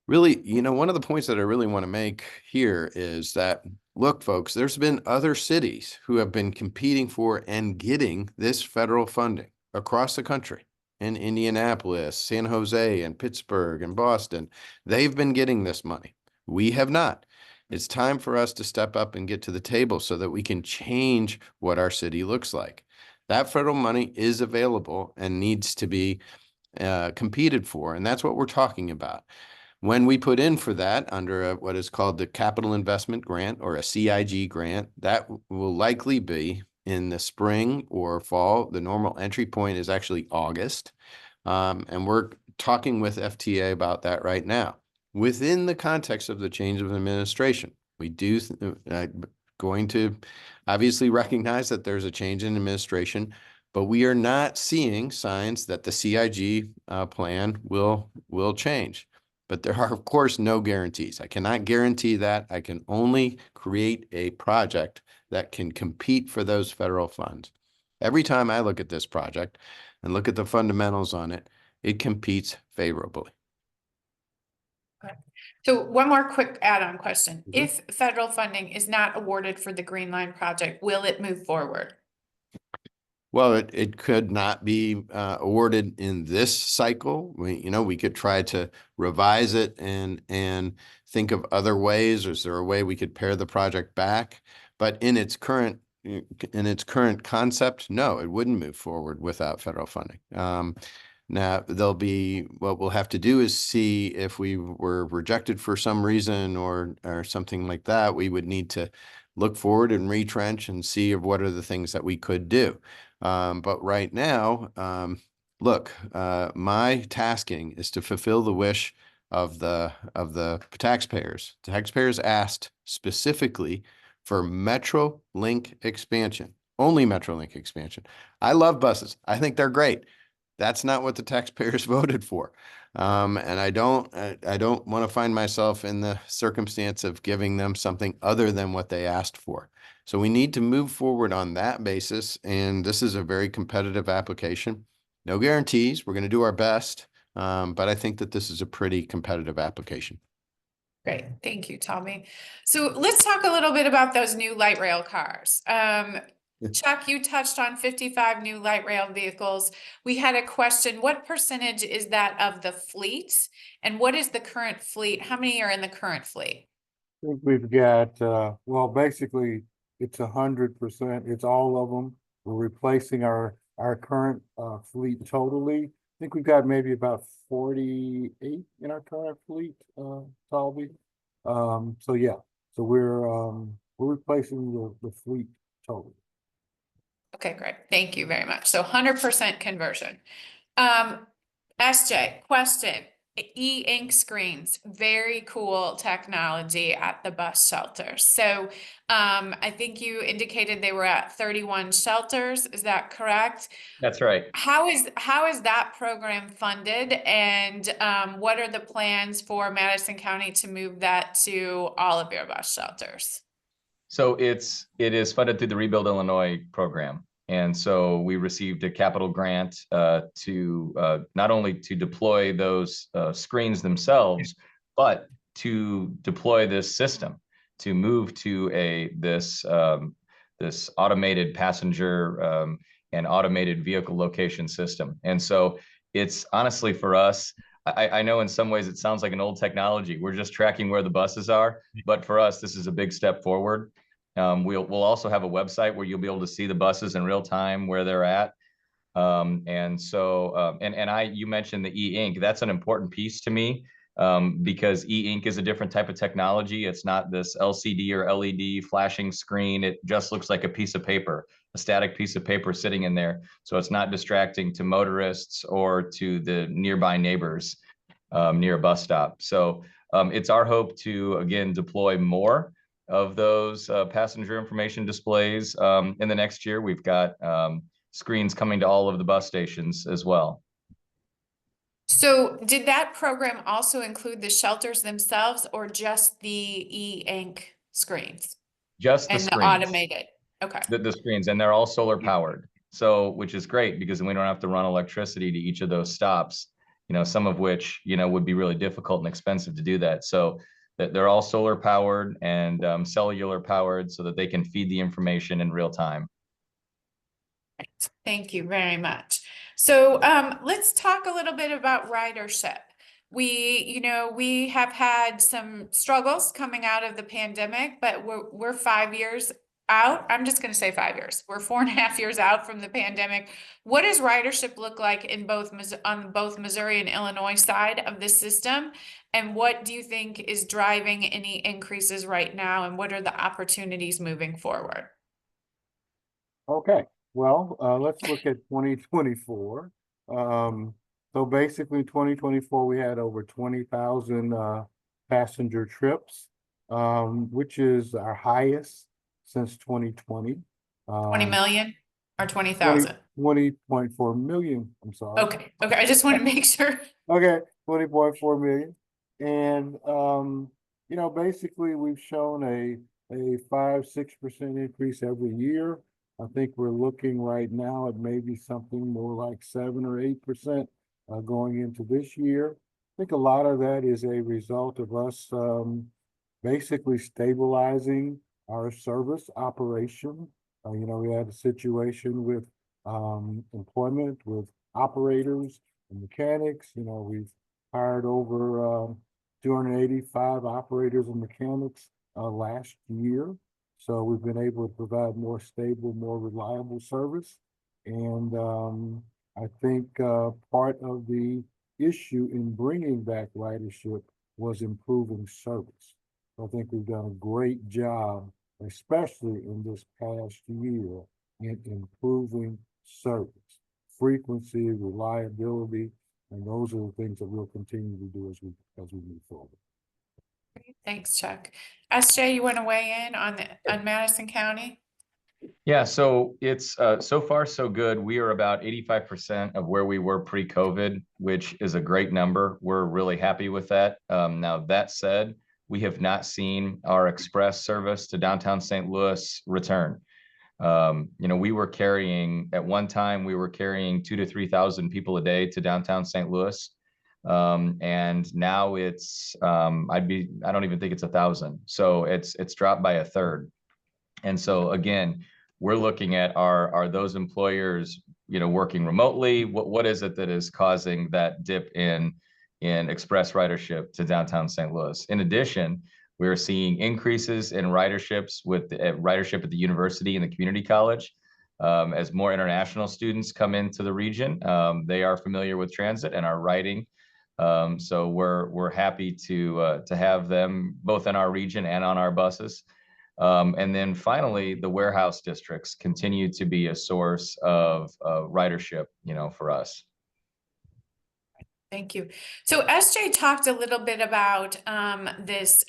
Really, one of the points that I really want to make here is that, look, folks, there's been other cities who have been competing for and getting this federal funding across the country. In Indianapolis, San Jose, and Pittsburgh, and Boston, they've been getting this money. We have not. It's time for us to step up and get to the table so that we can change what our city looks like. That federal money is available and needs to be competed for, and that's what we're talking about. When we put in for that under what is called the Capital Investment Grant or a CIG grant, that will likely be in the spring or fall. The normal entry point is actually August. And we're talking with FTA about that right now. Within the context of the change of administration, we do going to obviously recognize that there's a change in administration, but we are not seeing signs that the CIG plan will change. But there are, of course, no guarantees. I cannot guarantee that. I can only create a project that can compete for those federal funds. Every time I look at this project and look at the fundamentals on it, it competes favorably. So one more quick add-on question. If federal funding is not awarded for the Green Line project, will it move forward? Well, it could not be awarded in this cycle. We could try to revise it and think of other ways. Is there a way we could pare the project back? But in its current concept, no, it wouldn't move forward without federal funding. Now what we'll have to do is see if we were rejected for some reason or something like that. We would need to look forward and retrench and see what are the things that we could do. But right now, look, my tasking is to fulfill the wish of the taxpayers. Taxpayers asked specifically for Metrolink expansion, only Metrolink expansion. I love buses. I think they're great. That's not what the taxpayers voted for. And I don't want to find myself in the circumstance of giving them something other than what they asked for. So we need to move forward on that basis. And this is a very competitive application. No guarantees. We're going to do our best. But I think that this is a pretty competitive application. Great. Thank you, Tommy. So let's talk a little bit about those new light rail cars. Chuck, you touched on 55 new light rail vehicles. We had a question, what percentage is that of the fleet? And what is the current fleet? How many are in the current fleet? I think we've got, well, basically, it's 100%. It's all of them. We're replacing our current fleet totally. I think we've got maybe about 48 in our current fleet, Talby. So yeah, so we're replacing the fleet totally. Okay, great. Thank you very much. So 100% conversion. SJ, question. E-ink screens, very cool technology at the bus shelters. So I think you indicated they were at 31 shelters. Is that correct? That's right. How is that program funded, and what are the plans for Madison County to move that to all of your bus shelters? So it is funded through the Rebuild Illinois program. And so we received a capital grant to not only to deploy those screens themselves, but to deploy this system, to move to this automated passenger and automated vehicle location system. And so it's honestly for us, I know in some ways it sounds like an old technology. We're just tracking where the buses are, but for us, this is a big step forward. We'll also have a website where you'll be able to see the buses in real time where they're at. And so, you mentioned the e-ink. That's an important piece to me because e-ink is a different type of technology. It's not this LCD or LED flashing screen. It just looks like a piece of paper, a static piece of paper sitting in there. So it's not distracting to motorists or to the nearby neighbors near a bus stop. So it's our hope to, again, deploy more of those passenger information displays in the next year. We've got screens coming to all of the bus stations as well. So did that program also include the shelters themselves or just the e-ink screens Just the and the screens, automated? Okay. the screens, and they're all solar powered. So, which is great because then we don't have to run electricity to each of those stops, some of which, would be really difficult and expensive to do that. So that they're all solar powered and cellular powered so that they can feed the information in real time. Thank you very much. So let's talk a little bit about ridership. We have had some struggles coming out of the pandemic, but we're 5 years out. I'm just going to say 5 years. We're 4.5 years out from the pandemic. What does ridership look like on both Missouri and Illinois side of the system? And what do you think is driving any increases right now? And what are the opportunities moving forward? Okay, well, let's look at 2024. So basically 2024, we had over 20,000 passenger trips, which is our highest since 2020. 20 million or 20,000? 20.4 million, I'm sorry. Okay, I just want to make sure. Okay, 20.4 million. And basically we've shown a 5-6% increase every year. I think we're looking right now at maybe something more like 7 or 8% going into this year. I think a lot of that is a result of us basically stabilizing our service operation. We had a situation with employment with operators and mechanics. We've hired over 285 operators and mechanics last year. So we've been able to provide more stable, more reliable service. And I think part of the issue in bringing back ridership was improving service. I think we've done a great job, especially in this past year, in improving service, frequency, reliability, and those are the things that we'll continue to do as we move forward. Thanks, Chuck. SJ, you want to weigh in on Madison County? Yeah, so it's so far so good. We are about 85% of where we were pre-COVID, which is a great number. We're really happy with that. Now, that said, we have not seen our express service to downtown St. Louis return. We were carrying, at one time, we were carrying 2,000 to 3,000 people a day to downtown St. Louis. And now it's, I don't even think it's 1,000. So it's dropped by a third. And so again, we're looking at are those employers, working remotely? What is it that is causing that dip in express ridership to downtown St. Louis? In addition, we're seeing increases in ridership at the university and the community college. As more international students come into the region, they are familiar with transit and are riding. So we're happy to have them both in our region and on our buses. And then finally, the warehouse districts continue to be a source of ridership, for us. Thank you. So SJ talked a little bit about this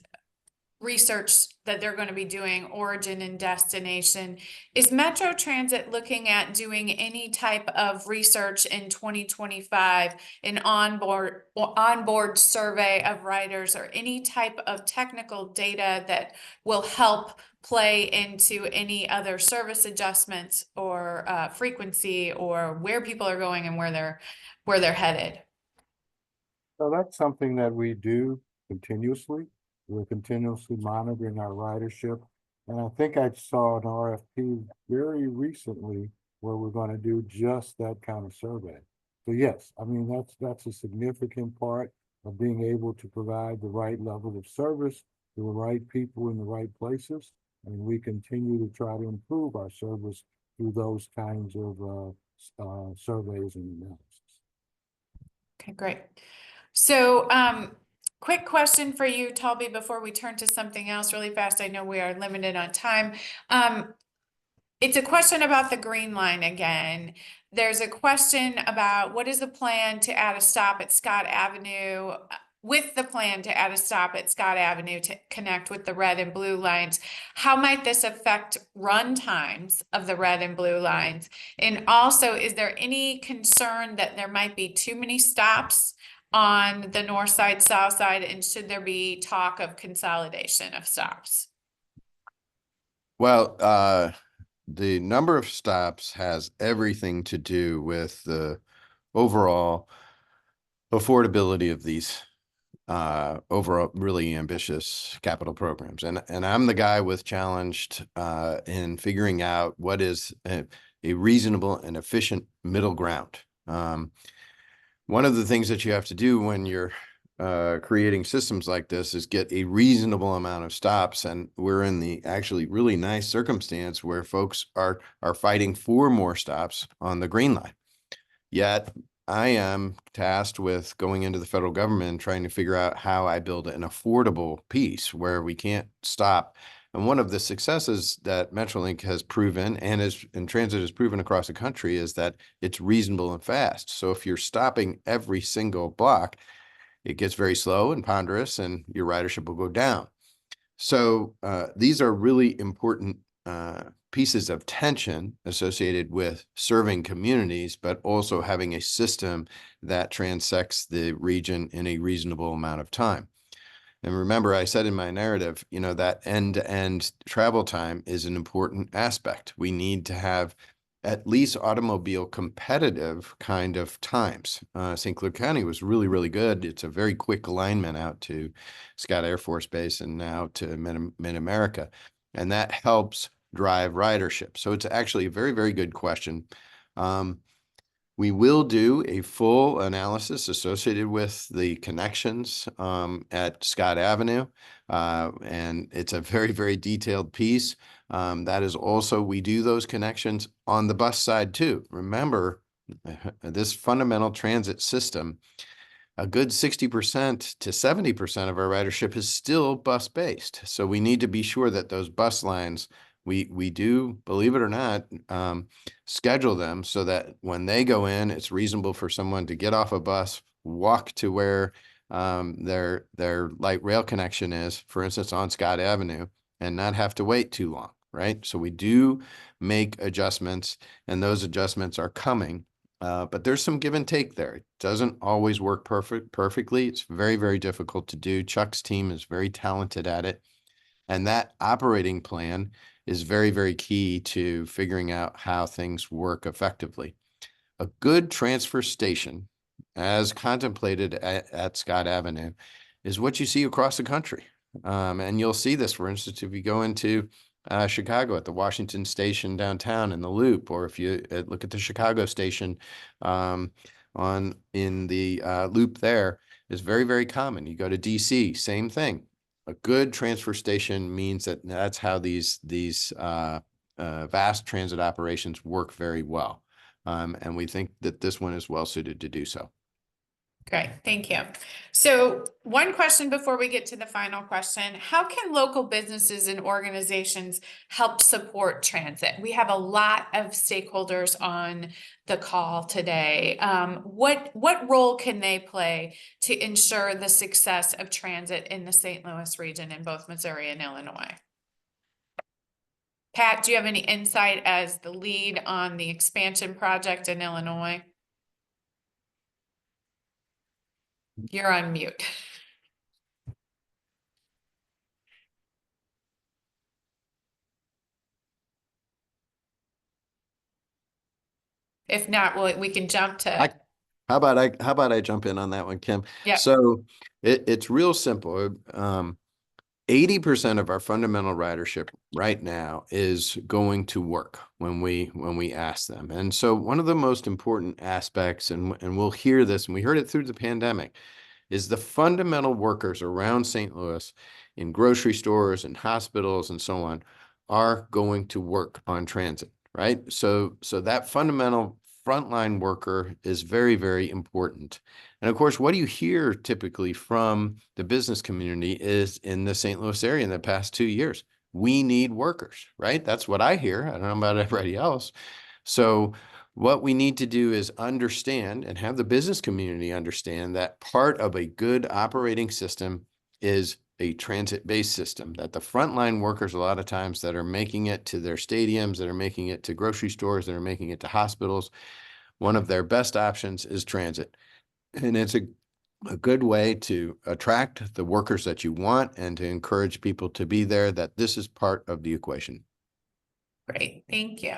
research that they're going to be doing, origin and destination. Is Metro Transit looking at doing any type of research in 2025, an onboard survey of riders, or any type of technical data that will help play into any other service adjustments or frequency, or where people are going and where they're headed? So that's something that we do continuously. We're continuously monitoring our ridership. And I think I saw an RFP very recently where we're going to do just that kind of survey. So yes, I mean, that's a significant part of being able to provide the right level of service to the right people in the right places. And we continue to try to improve our service through those kinds of surveys and analysis. Okay, great. So, quick question for you, Talby, before we turn to something else really fast. I know we are limited on time. It's a question about the Green Line again. There's a question about what is the plan to add a stop at Scott Avenue, with the plan to add a stop at Scott Avenue to connect with the red and blue lines. How might this affect run times of the red and blue lines? And also, is there any concern that there might be too many stops on the north side, south side, and should there be talk of consolidation of stops? Well, the number of stops has everything to do with the overall affordability of these overall really ambitious capital programs. And I'm the guy with challenged in figuring out what is a reasonable and efficient middle ground. One of the things that you have to do when you're creating systems like this is get a reasonable amount of stops. And we're in the actually really nice circumstance where folks are fighting for more stops on the Green Line. Yet I am tasked with going into the federal government and trying to figure out how I build an affordable piece where we can't stop. And one of the successes that Metrolink has proven and transit has proven across the country is that it's reasonable and fast. So if you're stopping every single block, it gets very slow and ponderous and your ridership will go down. So these are really important pieces of tension associated with serving communities, but also having a system that transects the region in a reasonable amount of time. And remember, I said in my narrative, you know, that end-to-end travel time is an important aspect. We need to have at least automobile competitive kind of times. St. Clair County was really, really good. It's a very quick alignment out to Scott Air Force Base and now to Mid-America. And that helps drive ridership. So it's actually a very, very good question. We will do a full analysis associated with the connections at Scott Avenue. And it's a very, very detailed piece. That is also, we do those connections on the bus side too. Remember, this fundamental transit system, a good 60% to 70% of our ridership is still bus-based. So we need to be sure that those bus lines, we do, believe it or not, schedule them so that when they go in, it's reasonable for someone to get off a bus, walk to where their light rail connection is, for instance, on Scott Avenue, and not have to wait too long, right? So we do make adjustments, and those adjustments are coming. But there's some give and take there. It doesn't always work perfectly. It's very, very difficult to do. Chuck's team is very talented at it. And that operating plan is very, very key to figuring out how things work effectively. A good transfer station, as contemplated at Scott Avenue, is what you see across the country. And you'll see this, for instance, if you go into Chicago at the Washington Station downtown in the Loop, or if you look at the Chicago Station in the Loop there, is very, very common. You go to DC, same thing. A good transfer station means that that's how these vast transit operations work very well. And we think that this one is well suited to do so. Great, thank you. So one question before we get to the final question, how can local businesses and organizations help support transit? We have a lot of stakeholders on the call today. What role can they play to ensure the success of transit in the St. Louis region in both Missouri and Illinois? Pat, do you have any insight as the lead on the expansion project in Illinois? You're on mute. If not, we can jump to. How about I jump in on that one, Kim? Yeah. So it's real simple. 80% of our fundamental ridership right now is going to work when we ask them. And so one of the most important aspects, and we'll hear this, and we heard it through the pandemic, is the fundamental workers around St. Louis in grocery stores and hospitals and so on are going to work on transit, right? So that fundamental frontline worker is very, very important. And of course, what do you hear typically from the business community is in the St. Louis area in the past 2 years, we need workers, right? That's what I hear. I don't know about everybody else. So what we need to do is understand and have the business community understand that part of a good operating system is a transit-based system, that the frontline workers, a lot of times that are making it to their stadiums, that are making it to grocery stores, that are making it to hospitals, one of their best options is transit. And it's a good way to attract the workers that you want and to encourage people to be there, that this is part of the equation. Great, thank you.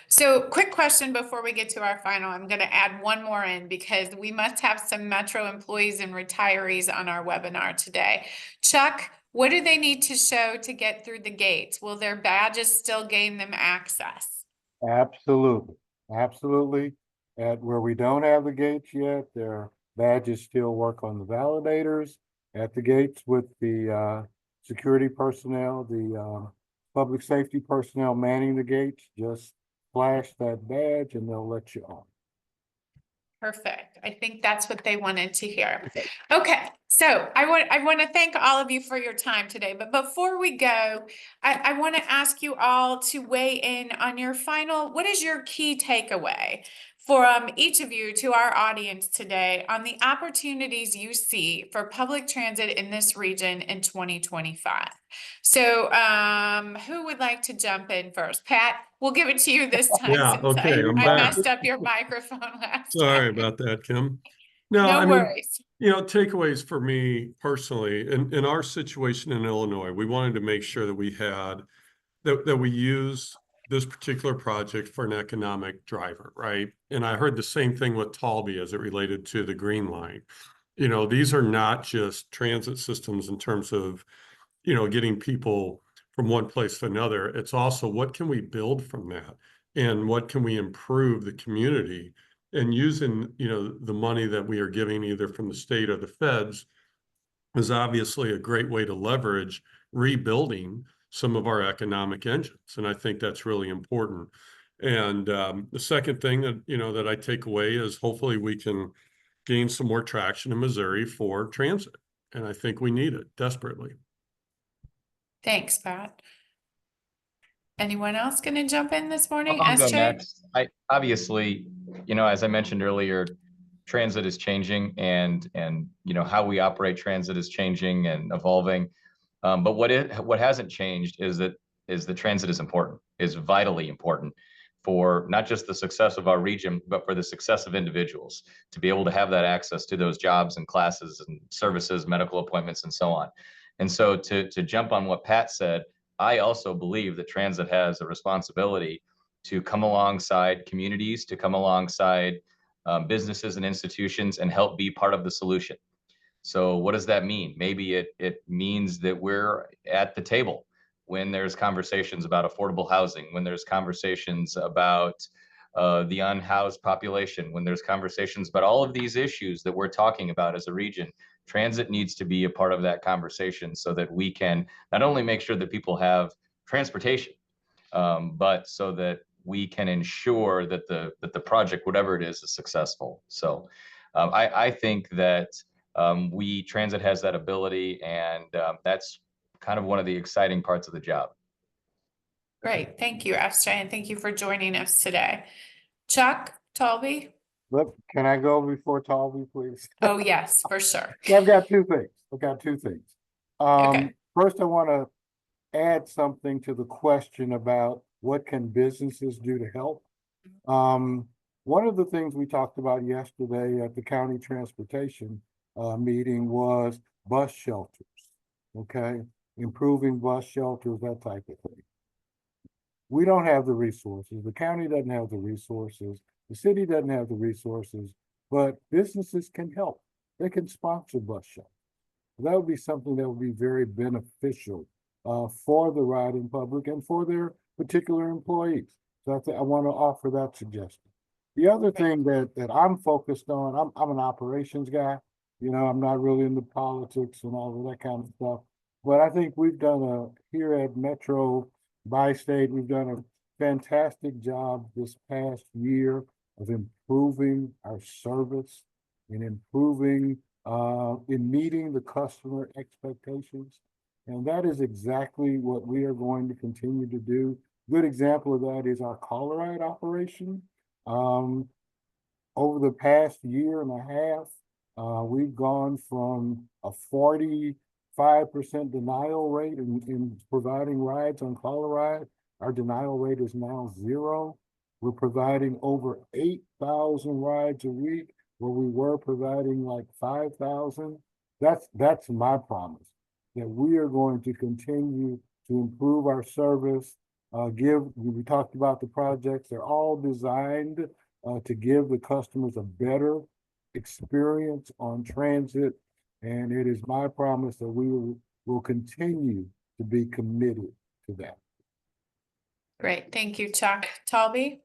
So quick question before we get to our final. I'm going to add one more in because we must have some Metro employees and retirees on our webinar today. Chuck, what do they need to show to get through the gates? Will their badges still gain them access? Absolutely, absolutely. At where we don't have the gates yet, their badges still work on the validators. At the gates with the security personnel, the public safety personnel manning the gates, just flash that badge and they'll let you on. Perfect. I think that's what they wanted to hear. Okay, so I want to thank all of you for your time today. But before we go, I want to ask you all to weigh in on your final. What is your key takeaway from each of you to our audience today on the opportunities you see for public transit in this region in 2025? So, who would like to jump in first? Pat, we'll give it to you this time. Yeah, since okay, I'm I back. messed up your microphone last Sorry time. about that, Kim. No, No I mean, worries. takeaways for me personally, in our situation in Illinois, we wanted to make sure that we had, that we use this particular project for an economic driver, right? And I heard the same thing with Talby as it related to the Green Line. These are not just transit systems in terms of, getting people from one place to another. It's also what can we build from that and what can we improve the community, and using, the money that we are giving either from the state or the feds is obviously a great way to leverage rebuilding some of our economic engines. And I think that's really important. And the second thing that, that I take away is hopefully we can gain some more traction in Missouri for transit. And I think we need it desperately. Thanks, Pat. Anyone else going to jump in this morning? I'll go SJ? next. Obviously, as I mentioned earlier, transit is changing and how we operate transit is changing and evolving. But what hasn't changed is that transit is important, is vitally important for not just the success of our region, but for the success of individuals to be able to have that access to those jobs and classes and services, medical appointments, and so on. And so to jump on what Pat said, I also believe that transit has a responsibility to come alongside communities, to come alongside businesses and institutions and help be part of the solution. So what does that mean? Maybe it means that we're at the table when there's conversations about affordable housing, when there's conversations about the unhoused population, when there's conversations about all of these issues that we're talking about as a region. Transit needs to be a part of that conversation so that we can not only make sure that people have transportation, but so that we can ensure that the project, whatever it is successful. So I think that transit has that ability, and that's kind of one of the exciting parts of the job. Great. Thank you, SJ, and thank you for joining us today. Chuck Talby? Look, can I go before Talby, please? Oh, yes, for sure. I've got two things. I've got two things. Okay. First, I want to add something to the question about what can businesses do to help. One of the things we talked about yesterday at the county transportation meeting was bus shelters. Okay, improving bus shelters, that type of thing. We don't have the resources. The county doesn't have the resources. The city doesn't have the resources, but businesses can help. They can sponsor bus shelters. That would be something that would be very beneficial for the riding public and for their particular employees. So I want to offer that suggestion. The other thing that I'm focused on, I'm an operations guy. You know, I'm not really into politics and all of that kind of stuff. But I think we've done here at Metro Bi-State, we've done a fantastic job this past year of improving our service and improving in meeting the customer expectations. And that is exactly what we are going to continue to do. Good example of that is our caller ride operation. Over the past year and a half, we've gone from a 45% denial rate in providing rides on caller ride. Our denial rate is now 0. We're providing over 8,000 rides a week, where we were providing like 5,000. That's my promise, that we are going to continue to improve our service. We talked about the projects, they're all designed to give the customers a better experience on transit. And it is my promise that we will continue to be committed to that. Great. Thank you, Chuck. Talby?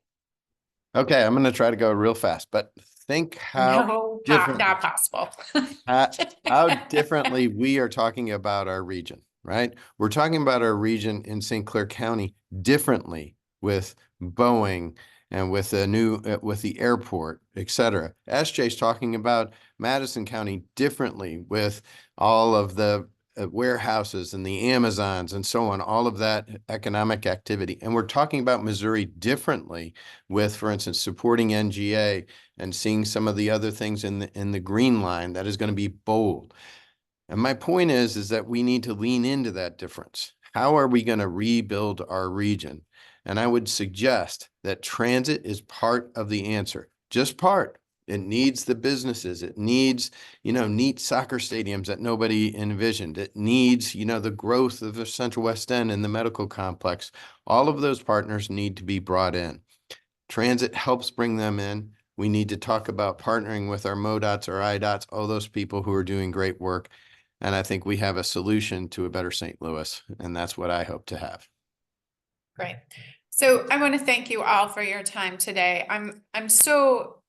Okay, I'm going to try to go real fast, but think how No, different, not possible. how differently we are talking about our region, right? We're talking about our region in St. Clair County differently with Boeing and with the new, with the airport, et cetera. SJ's talking about Madison County differently with all of the warehouses and the Amazons and so on, all of that economic activity. And we're talking about Missouri differently with, for instance, supporting NGA and seeing some of the other things in the green line that is going to be bold. And my point is that we need to lean into that difference. How are we going to rebuild our region? And I would suggest that transit is part of the answer, just part. It needs the businesses. It needs, neat soccer stadiums that nobody envisioned. It needs, the growth of the Central West End and the medical complex. All of those partners need to be brought in. Transit helps bring them in. We need to talk about partnering with our MoDOTs, our IDOTs, all those people who are doing great work. And I think we have a solution to a better St. Louis, and that's what I hope to have. Great. So I want to thank you all for your time today. I'm so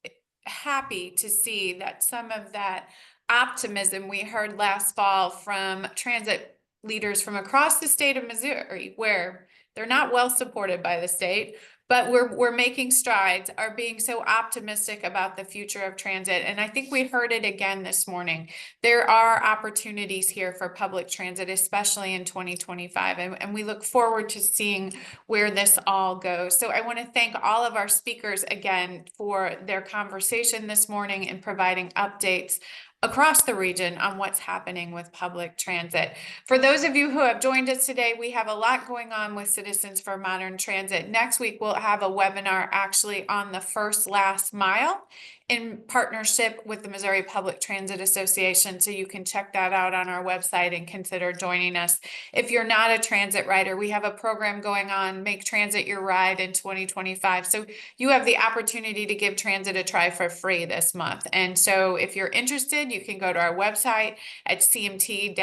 happy to see that some of that optimism we heard last fall from transit leaders from across the state of Missouri, where they're not well supported by the state, but we're making strides, are being so optimistic about the future of transit. And I think we heard it again this morning. There are opportunities here for public transit, especially in 2025. And we look forward to seeing where this all goes. So I want to thank all of our speakers again for their conversation this morning and providing updates across the region on what's happening with public transit. For those of you who have joined us today, we have a lot going on with Citizens for Modern Transit. Next week, we'll have a webinar actually on the first last mile in partnership with the Missouri Public Transit Association. So you can check that out on our website and consider joining us. If you're not a transit rider, we have a program going on, Make Transit Your Ride in 2025. So you have the opportunity to give transit a try for free this month. And so if you're interested, you can go to our website at cmt-stl.org.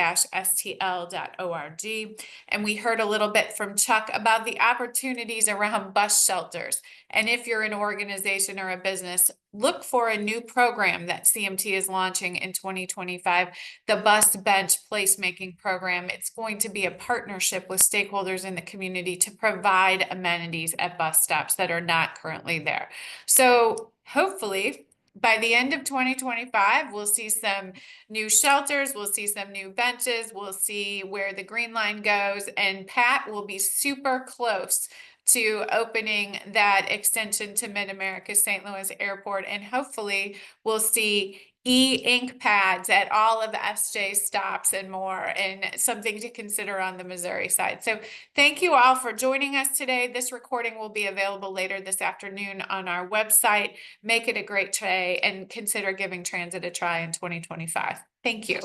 And we heard a little bit from Chuck about the opportunities around bus shelters. And if you're an organization or a business, look for a new program that CMT is launching in 2025, the Bus Bench Placemaking Program. It's going to be a partnership with stakeholders in the community to provide amenities at bus stops that are not currently there. So hopefully by the end of 2025, we'll see some new shelters, we'll see some new benches, we'll see where the green line goes, and Pat will be super close to opening that extension to Mid-America St. Louis Airport. And hopefully we'll see e-ink pads at all of FJ's stops and more, and something to consider on the Missouri side. So thank you all for joining us today. This recording will be available later this afternoon on our website. Make it a great day and consider giving transit a try in 2025. Thank you.